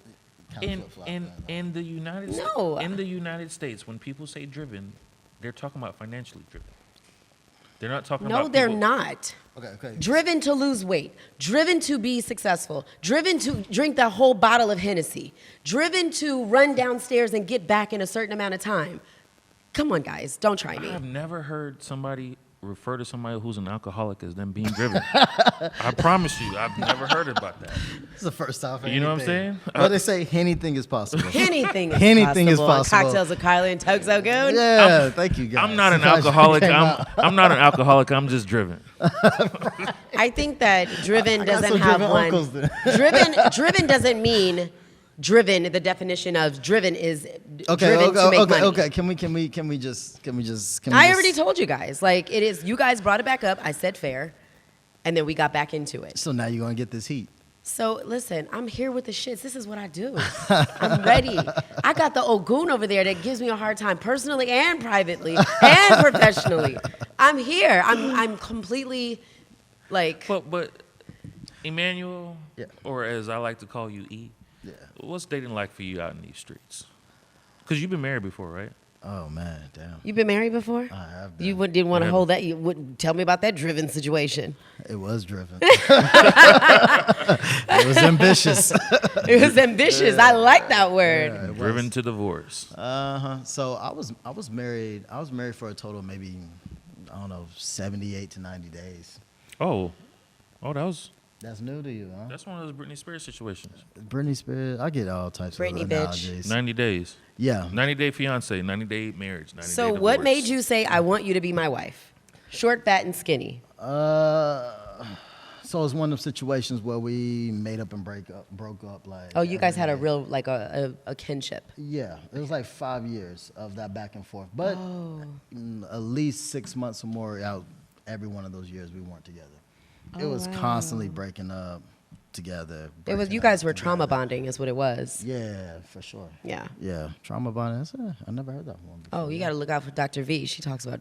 in the United No. in the United States, when people say driven, they're talking about financially driven. They're not talking about No, they're people- not. Okay. Driven to lose weight, driven to be successful, driven to drink that whole bottle of Hennessy, driven to run downstairs and get back in a certain amount of time. Come on, guys, don't try me. I've never heard somebody refer to somebody who's an alcoholic as them being driven. I promise you, I've never heard about that. This is the first time. For You know what I'm anything. saying? Well, they say anything is possible. Anything is Anything is possible. possible. Cocktails with Kylie and Toks, OGun. Yeah, thank you guys. I'm not an Surprised you alcoholic. came out. I'm not an alcoholic. I'm just driven. I think that driven I got doesn't some have driven one. uncles then. Driven doesn't mean driven. The definition of driven is Okay, driven to make money. okay. Can we just? I already told you guys. Like, it is. You guys brought it back up. I said fair, and then we got back into it. So now you're gonna get this heat. So listen, I'm here with the shits. This is what I do. I'm ready. I got the OGun over there that gives me a hard time personally and privately and professionally. I'm here. I'm completely like. But Emmanuel, Yeah. or as I like to call you, E. Yeah. What's dating like for you out in these streets? Because you've been married before, right? Oh man, damn. You've been married before? I have been. You didn't want to I hold that. You wouldn't tell me about that driven situation. It was driven. It was ambitious. It was ambitious. I like that word. Yeah, it was. Driven to divorce. So I was married. I was married for a total of maybe, I don't know, 78 to 90 days. Oh, That's new to you, huh? that's one of those Britney Spears situations. Britney Spears. I get all types Britney, of bitch. analogies. 90 days. Yeah. 90-day fiance, 90-day marriage, 90-day So divorce. what made you say, I want you to be my wife? Short, fat, and skinny. So it's one of the situations where we made up and broke up. Like. Oh, you guys every had a day. real, like a kinship. Yeah, it was like 5 years of that back and forth. But at least 6 months or more out every one of those years we weren't together. It was constantly breaking up together. It was, breaking you guys up were together. trauma bonding is what it was. Yeah, for sure. Yeah. Yeah, trauma bonding. I never heard that one before. Oh, you got to look out for Dr. V. She talks about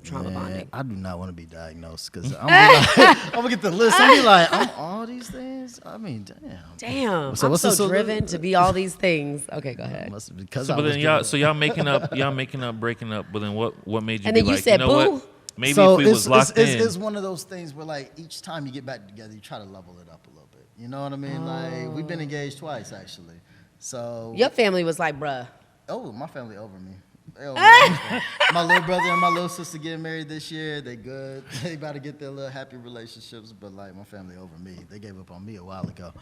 trauma Man, bonding. I do not want to be diagnosed because I'm gonna get the list. I'm be like, I'm all these things. I mean, damn. Damn, So I'm what's the so solution? driven to be all these things. Okay, go ahead. Must be because So, I but was then given- y'all making up, breaking up. But then what made you And be then you like, said, you know boo? what? Maybe So if we was locked in. it's one of those things where like each time you get back together, you try to level it up a little bit. You know what I mean? Like we've been engaged twice actually. So Your family was like, bruh. oh, my family over me. They over me. My little brother and my little sister getting married this year. They good. They about to get their little happy relationships. But like my family over me. They gave up on me a while ago.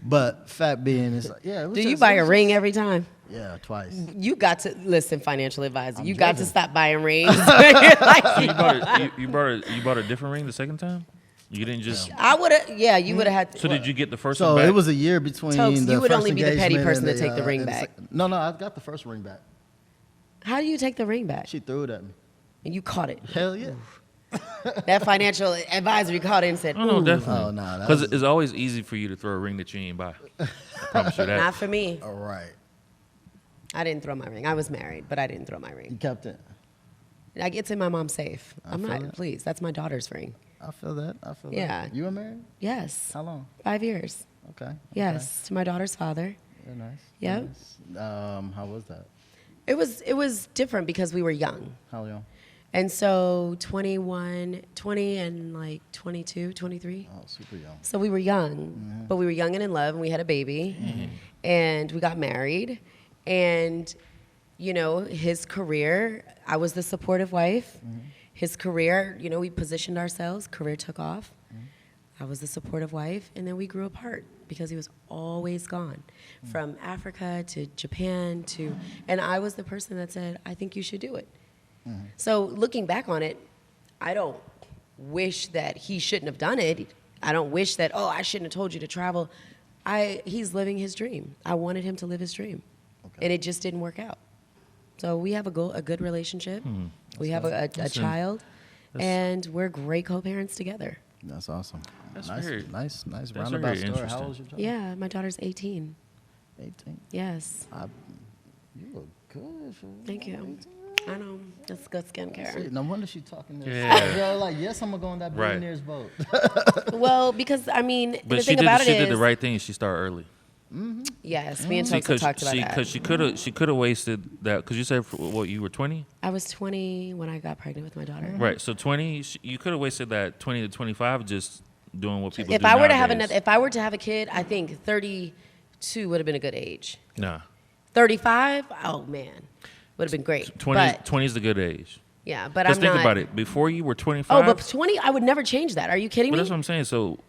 But fact being, it's like it was Do you just- buy it a was ring just- every time? Yeah, twice. You got to listen, financial advisor. I'm You got to driven. stop buying rings. Like, So you bought a different ring the second time? You didn't just. I would have. Yeah, you would have had. To, So did you get the first So one back? it was a year between Toks, the you would first only be the petty engagement person and to take the ring and back. No, I got the first ring back. How do you take the ring back? She threw it at me. And you caught it. Hell yeah. That financial advisor caught it and said, Oh no, "Ooh, definitely. Oh, nah, that Because was- it's always easy for you to throw a ring that you ain't buy. I promise you that. not for me." All right. I didn't throw my ring. I was married, but I didn't throw my You ring. kept it. It's in my mom's safe. I'm feel not. that. Please, that's my daughter's ring. I feel that. Yeah. That. You were married? Yes. How long? 5 years. Okay. Yes, to my daughter's father. Very nice. Yep. Very nice. How was that? It was different because we were young. How young? And so 21, 20 and like 22, 23. Oh, super young. So we were young, but we were young and in love, and we had a baby, and we got married. And, you know, his career, I was the supportive wife. His career, you know, we positioned ourselves, career took off. I was the supportive wife, and then we grew apart because he was always gone. From Africa to Japan to, and I was the person that said, I think you should do it. So looking back on it, I don't wish that he shouldn't have done it. I don't wish that, oh, I shouldn't have told you to travel. He's living his dream. I wanted him to live his dream. And it just didn't work out. So we have a good relationship. We have a child, and we're great co-parents together. That's awesome. That's nice, very- nice that's roundabout very story. How interesting. old is your child? Yeah, my daughter's 18. 18. Yes. You look good. For Thank you. 18. I know. That's good See, skincare. no wonder she's talking this. Yeah. Girl, like, yes, I'm going to go on that Right. billionaire's boat. Well, because, I mean, But the she thing did about it she did is, the right thing. She started early. yes, me and Toks have talked about that. Because she could have wasted that. Because you said what, you were 20, I was 20 when I got pregnant with my daughter. right? So 20, you could have wasted that 20 to 25 just doing what people If do I were to have nowadays. if I were to have a kid, I think 32 would have been a good age. Nah, 35, oh man, would have been great. 20 But 20 is the good age. yeah, but Just I'm think not. about it. Before you were 25. Oh, but 20, I would never change that. Are you kidding But me? that's what I'm saying. So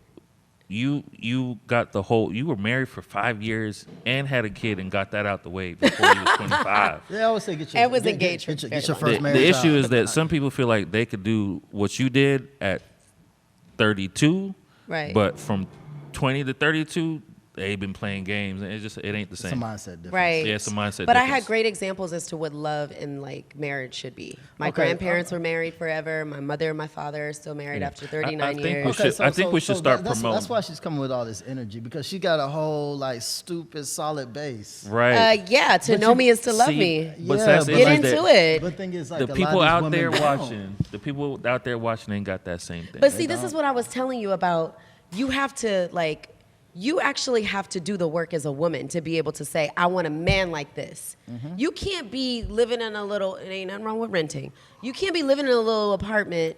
you got the whole. You were married for 5 years and had a kid and got that out the way before you was 25. Yeah, I always say get your, I was get, engaged get, for get your very first long. The marriage issue out. is that some people feel like they could do what you did at 32, Right. but from 20 to 32, they've been playing games, and it ain't the It's a same. mindset difference. Right. Yeah, it's a mindset But I difference. had great examples as to what love and like marriage should be. My Okay, grandparents were married forever. My mother and my father are still married after 39 think years. I think we should start that's promoting. why she's coming with all this energy, because she got a whole like stupid solid base. Right. Yeah, to But know you- me is to love See, me. but Yeah, that's but the Get issue into that it. But thing is, like, the a lot people of these out women there don't. watching, the people out there watching ain't got that same thing. But see, this is what I was telling you about. You have to like, you actually have to do the work as a woman to be able to say, I want a man like this. You can't be living in a little, it ain't nothing wrong with renting. You can't be living in a little apartment,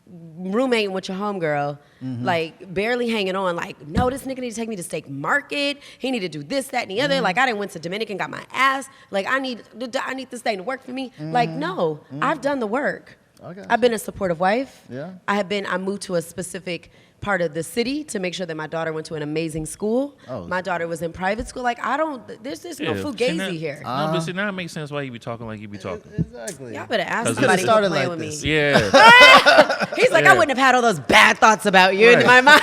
roommating with your homegirl, like barely hanging on, like, no, this nigga need to take me to Steak Market. He need to do this, that, and the other. Like, I didn't went to Dominican, got my ass. Like, I need this thing to work for me. Like, no, I've done the work. Okay. I've been a supportive wife. Yeah. I moved to a specific part of the city to make sure that my daughter went to an amazing school. Oh. My daughter was in private school. Like, there's no fugazi here. No, but see, now it makes sense why you be talking like you be talking. Exactly. Y'all better ask 'Cause somebody it who started play like with this. me. Yeah. He's like, I Yeah. wouldn't have had all those bad thoughts about you in my mind.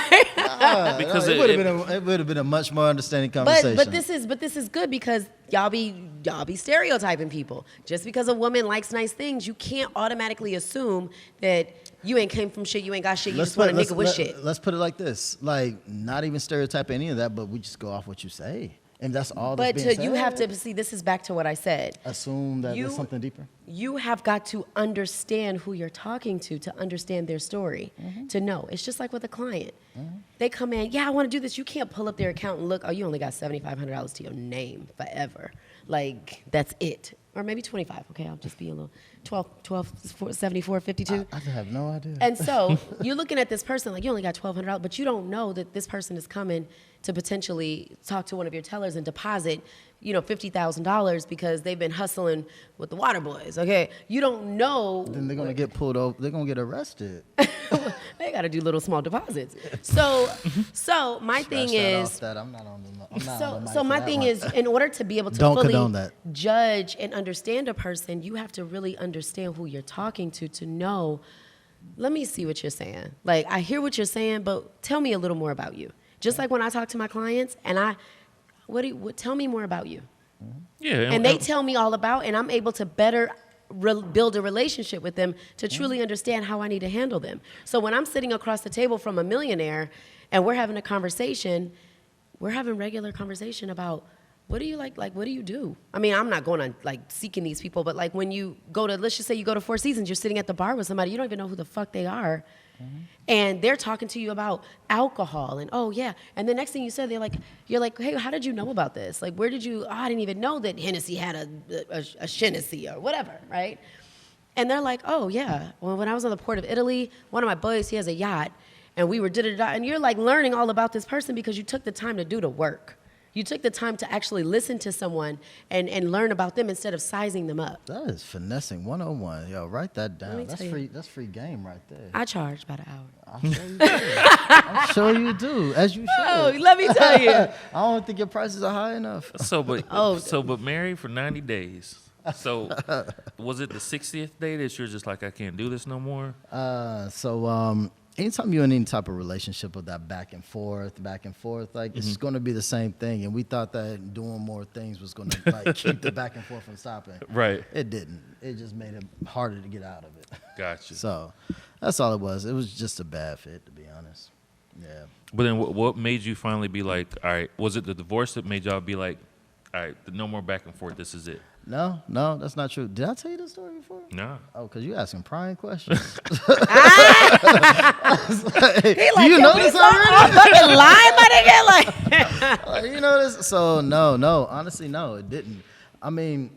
Because it would have been a much more understanding conversation. But this is good because y'all be stereotyping people. Just because a woman likes nice things, you can't automatically assume that you ain't came from shit, you ain't got shit, you just want a nigga with shit. Let's put it like this: like, not even stereotype any of that, but we just go off what you say, and that's all. But That's being you said. have to see. This is back to what I said. assume that you- there's something deeper. You have got to understand who you're talking to understand their story, to know. It's just like with a client. They come in, yeah, I want to do this. You can't pull up their account and look, oh, you only got $7,500 to your name forever. Like, that's it. Or maybe 25. Okay, I'll just be a little 12, 74, 52. I have no idea. And so you're looking at this person like you only got $1,200, but you don't know that this person is coming to potentially talk to one of your tellers and deposit, $50,000 because they've been hustling with the water boys. Okay, you don't know. Then they're gonna get pulled over. They're gonna get arrested. They got to do little small deposits. So my thing Scratch that is. off that. I'm not on the mic So for my that thing one. is, in order to be able to Don't fully condone that. judge and understand a person, you have to really understand who you're talking to know, let me see what you're saying. Like, I hear what you're saying, but tell me a little more about you. Just like when I talk to my clients and tell me more about you. Yeah. And they tell me all about, and I'm able to better build a relationship with them to truly understand how I need to handle them. So when I'm sitting across the table from a millionaire and we're having a conversation, we're having regular conversation about what do you like, what do you do? I mean, I'm not going on like seeking these people, but like when you go to, let's just say you go to Four Seasons, you're sitting at the bar with somebody, you don't even know who the fuck they are. And they're talking to you about alcohol and oh yeah, and the next thing you said, you're like, hey, how did you know about this? Like, where did you? Oh, I didn't even know that Hennessy had a Hennessy or whatever, right? And they're like, oh yeah, well when I was on the port of Italy, one of my boys, he has a yacht, and we were da-da-da, and you're like learning all about this person because you took the time to do the work. You took the time to actually listen to someone and learn about them instead of sizing them up. That is finessing 101. Yo, write that me down. That's tell you. free. That's free game right there. I charge by the hour. I'm sure you do. I'm sure you do, as you should. Oh, let me tell you. I don't think your prices are high enough. But married for 90 days. So was it the 60th day that you're just like, I can't do this no more? Anytime you're in any type of relationship with that back and forth, like it's going to be the same thing. And we thought that doing more things was going to like keep the back and forth from stopping. Right. It didn't. It just made it harder to get out of it. Gotcha. So that's all it was. It was just a bad fit, to be honest. Yeah. But then what made you finally be like, all right, was it the divorce that made y'all be like, all right, no more back and forth, this is it? No, that's not true. Did I tell you this story before? Nah. Oh, because you asking prying questions. He like, you know this already? Fucking lying, my nigga. Like, You know this? So no. Honestly, no, it didn't. I mean,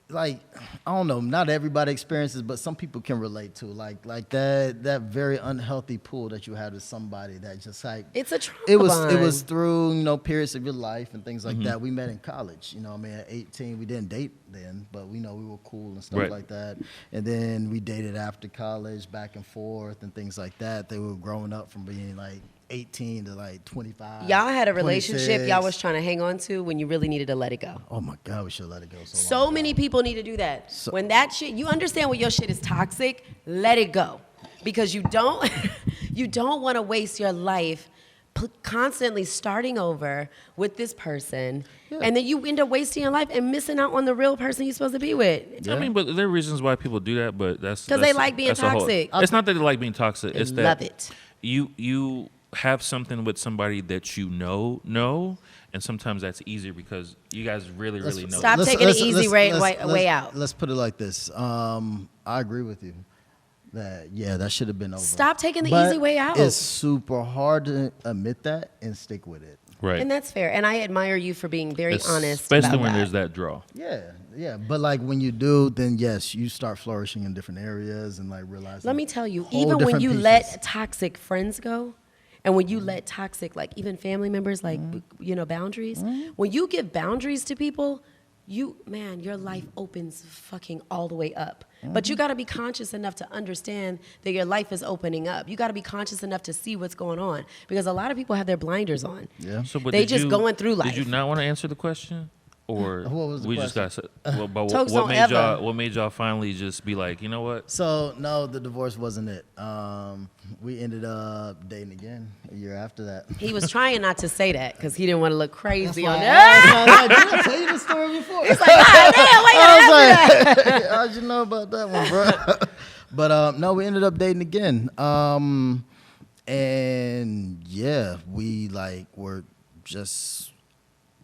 like I don't know. Not everybody experiences, but some people can relate to like that very unhealthy pull that you had with somebody that just like it's a trauma It was bond. through periods of your life and things like that. We met in college. I mean, at 18, we didn't date then, but we were cool and stuff Right. like that. And then we dated after college, back and forth and things like that. They were growing up from being like 18 to like 25. Y'all had a relationship 26. y'all was trying to hang on to when you really needed to let it go. Oh my God, we should let it go. So long many ago. people need to do that. So- When that shit, you understand when your shit is toxic, let it go. Because you don't want to waste your life constantly starting over with this person, and then you end up wasting your life and missing out on the real person you're supposed to be with. I mean, but there are reasons why people do that, but that's Because they like being that's a whole- toxic. It's not that they like being toxic. It's that Love it. you have something with somebody that you know, and sometimes that's easier because you guys really know. Stop taking the easy way out. Let's put it like this. I agree with you that should have been over. Stop taking the But easy way out. It's super hard to admit that and stick with it. Right. And that's fair. And I admire you for being very honest. Especially about when that. there's that draw. Yeah. But like when you do, then yes, you start flourishing in different areas and like realizing. Let me tell you, whole even when different you pieces. let toxic friends go, and when you let toxic, like even family members, like, boundaries, when you give boundaries to people, your life opens fucking all the way up. But you got to be conscious enough to understand that your life is opening up. You got to be conscious enough to see what's going on, because a lot of people have their blinders on. Yeah. So, but They did just you- going through life. Did you not want to answer the question? Or What was the we just question? got but Toks what don't made ever. what made y'all finally just be like, you know what? So no, the divorce wasn't it. We ended up dating again a year after that. He was trying not to say that because he didn't want to look crazy on Did that. I tell you the story before? It's like, God damn, why you gotta answer that? How'd you know about that one, bro? But no, we ended up dating again. And yeah, we like were just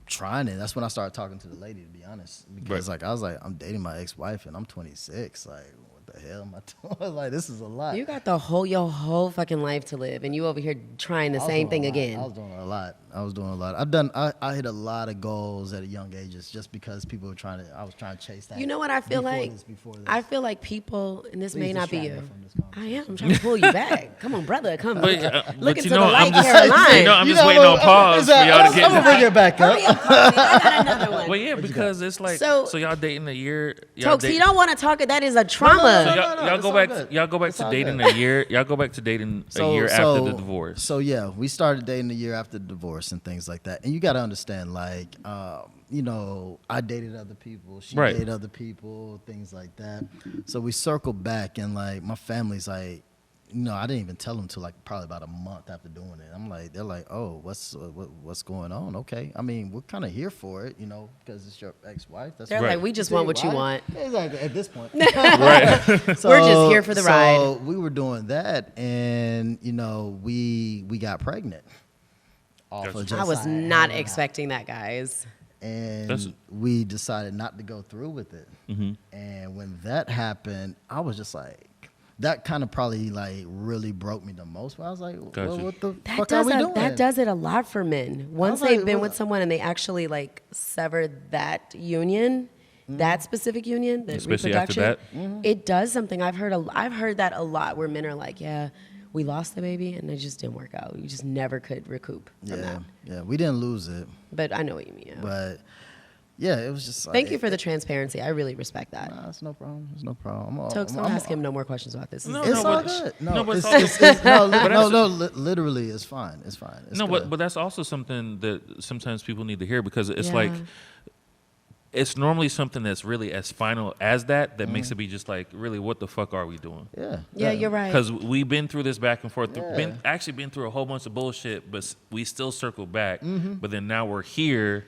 trying it. That's when I started talking to the lady, to be honest, because like I was like, I'm dating my ex-wife and I'm 26. Like, what the hell am I doing? Like, this is a lot. You got your whole fucking life to live, and you over here trying the I was same doing thing a lot. again. I was doing a lot. I hit a lot of goals at a young age just because people were I was trying to chase that. You know what I feel like? Before this. I feel like people, and this may Please not be distract you. me from this I conversation. am. I'm trying to pull you back. Come on, brother. Come. But, Look but into you know, the light, I'm just, Caroline. you know, I'm just waiting on pause for y'all to I'm gonna get. bring it back up. Hurry up, Carly. I got another one. Well, yeah, because it's like So- so y'all dating a year. Y'all Toks, you don't want to talk. That is a So trauma. y'all it's go all back. good. Y'all go back It's to all dating good. a year. Y'all go back to dating a year after the divorce. So yeah, we started dating a year after the divorce and things like that. And you got to understand, like, I dated other people, she Right. dated other people, things like that. So we circled back, and like my family's like, I didn't even tell them till like probably about a month after doing it. I'm like, they're like, oh, what's going on? Okay, I mean, we're kind of here for it, because it's your ex-wife. That's They're Right. like, we just want what you want. Exactly. At this point, Right. We're just here for the ride. So we were doing that, and we got pregnant. Off Gotcha. of just I was hanging not out. expecting that, guys. And That's- we decided not to go through with it. Mm-hmm. And when that happened, I was just like, that kind of probably like really broke me the most. I was like, Gotcha. well, what the That fuck are we doing? that does it a lot for men. Once like, they've been what- with someone and they actually like sever that union, that specific union, the Especially after reproduction, it does something. I've heard that a lot where men are like, yeah, we lost the baby and it just didn't work out. We just never could recoup from that. Yeah, we didn't lose it, But I know what you mean. Yeah. but yeah, it was just like, Thank you for the transparency. I really respect that. Nah, it's no problem. It's no problem. Toks, don't ask him no more questions about this. No, It's no, all but- good. no, No, but it's, it's it's, no, But no, that's- no, literally, it's fine. It's fine. It's No, good. but that's also something that sometimes people need to hear because it's Yeah. like it's normally something that's really as final as that makes it be just like, really, what the fuck are we doing? Yeah, you're right. Because we've been through this back and forth, Yeah. been through a whole bunch of bullshit, but we still circle back. Mm-hmm. But then now we're here,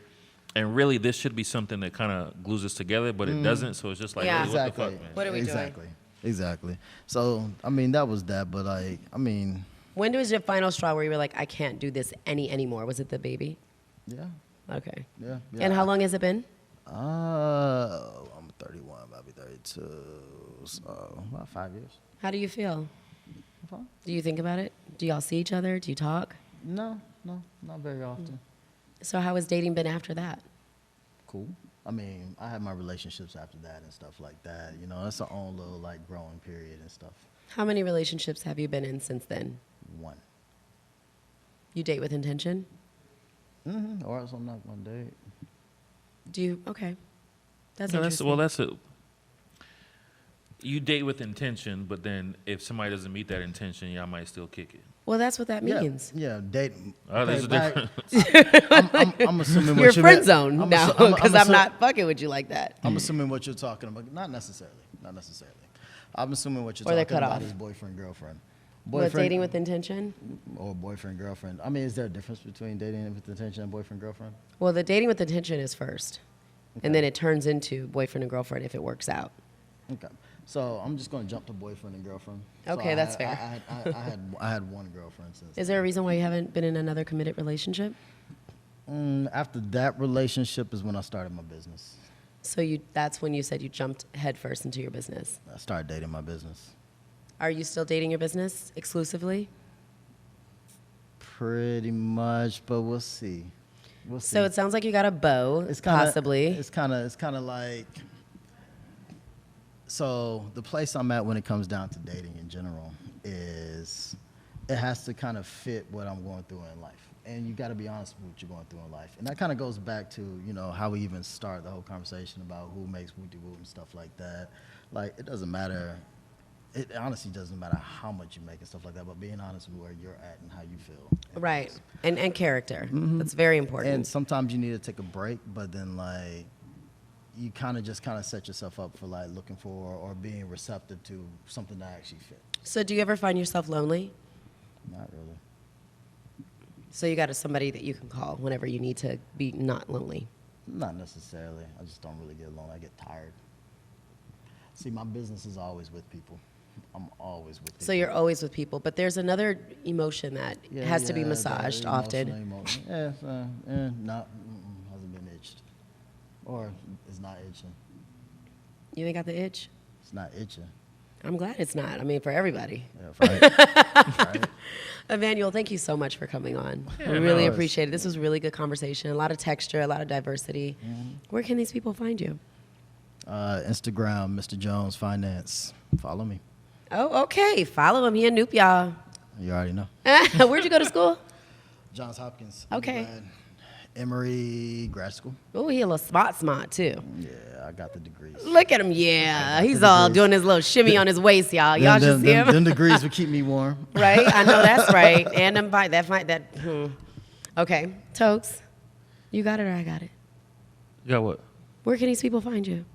and really this should be something that kind of glues us together, but it doesn't. So it's just like, Yeah. really, what the Exactly. fuck, man? What are we doing? Exactly. So I mean, that was that. But like, I mean, When was your final straw where you were like, I can't do this anymore? Was it the baby? yeah, Okay. yeah. And how long has it been? I'm 31, about to be 32, so about 5 years. How do you feel? I'm fine. Do you think about it? Do y'all see each other? Do you talk? No, not very often. So how has dating been after that? Cool. I mean, I had my relationships after that and stuff like that. That's our own little like growing period and stuff. How many relationships have you been in since then? One. You date with intention? Or else I'm not gonna date. Do you? Okay. That's No, interesting. that's it. You date with intention, but then if somebody doesn't meet that intention, y'all might still kick it. Well, that's what that means. Yeah, date. Oh, there's a back- difference. I'm assuming You're what you friend meant. zone now because I'm not fucking with you like that. I'm assuming what you're talking about. Not necessarily. I'm assuming what you're Or they're talking cut about off. is boyfriend, girlfriend. What, dating with intention? Or boyfriend, girlfriend. I mean, is there a difference between dating with intention and boyfriend, girlfriend? Well, the dating with intention is first. Okay. And then it turns into boyfriend and girlfriend if it works out. Okay. So I'm just going to jump to boyfriend and girlfriend. Okay, that's fair. I had one girlfriend since. Is there a reason why you haven't been in another committed relationship? After that relationship is when I started my business. So that's when you said you jumped headfirst into your business. I started dating my business. Are you still dating your business exclusively? Pretty much, but we'll see. We'll see. So it sounds like you got a beau, possibly. It's kind of like. So the place I'm at when it comes down to dating in general is, it has to kind of fit what I'm going through in life. And you got to be honest with what you're going through in life. And that kind of goes back to, how we even start the whole conversation about who makes woo-de-woo and stuff like that. Like, it doesn't matter. It honestly doesn't matter how much you make and stuff like that, but being honest with where you're at and how you feel. Right. And character. That's very important. And sometimes you need to take a break, but then, like, you kind of set yourself up for, like, looking for or being receptive to something that actually fits. So do you ever find yourself lonely? Not really. So you got somebody that you can call whenever you need to be not lonely? Not necessarily. I just don't really get lonely. I get tired. See, my business is always with people. I'm always with people. So you're always with people, but there's another emotion that has to be massaged often. Emotion. Hasn't been itched. Or it's not itching. You ain't got the itch? It's not itching. I'm glad it's not. I mean, for everybody. Yeah, right. Emmanuel, thank you so much for coming on. Yeah, we really no, appreciate it. This was a really good conversation. A lot of texture, a lot of diversity. Where can these people find you? Instagram, Mr. Jones Finance. Follow me. Oh, okay. Follow him. He a Noop, y'all. You already know. Where'd you go to school? Johns Hopkins. Okay. undergrad. Emory grad school. Oh, he a little smart too. Yeah, I got the degrees. Look at him. Yeah. He's all doing his little shimmy on his waist, y'all. Y'all should see him. Them degrees would keep me warm. Right? I know that's right. And them Okay. Toks, you got it or I got it? You got what? Where can these people find you?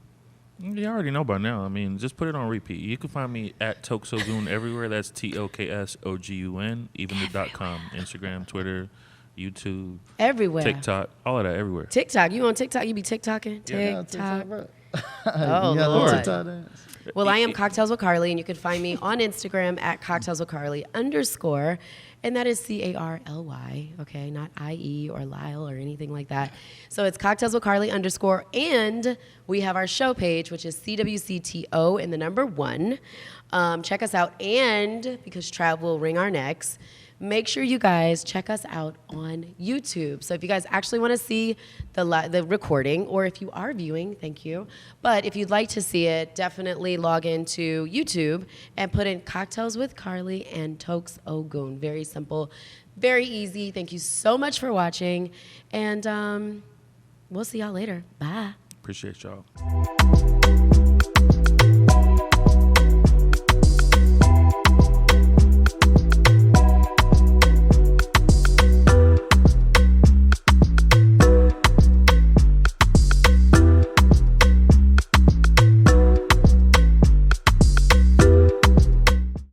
You already know by now. I mean, just put it on repeat. You can find me at Toks OGun everywhere. That's TOKSOGUN, even the .com, Instagram, Twitter, YouTube, Everywhere. TikTok, all of that, everywhere. TikTok. You on TikTok? You be TikToking? Yeah, TikTok. bro. Oh, You got a little Lord. TikTok dance? Well, I am Cocktails with Carly, and you can find me on Instagram at Cocktails with Carly _ and that is CARLY, okay, not IE or Lyle or anything like that. So it's Cocktails with Carly _ and we have our show page, which is CWCTO and the number 1. Check us out, and because Trav will ring our necks, make sure you guys check us out on YouTube. So if you guys actually want to see the recording, or if you are viewing, thank you. But if you'd like to see it, definitely log into YouTube and put in Cocktails with Carly and Toks OGun. Very simple, very easy. Thank you so much for watching, and we'll see y'all later. Bye. Appreciate y'all.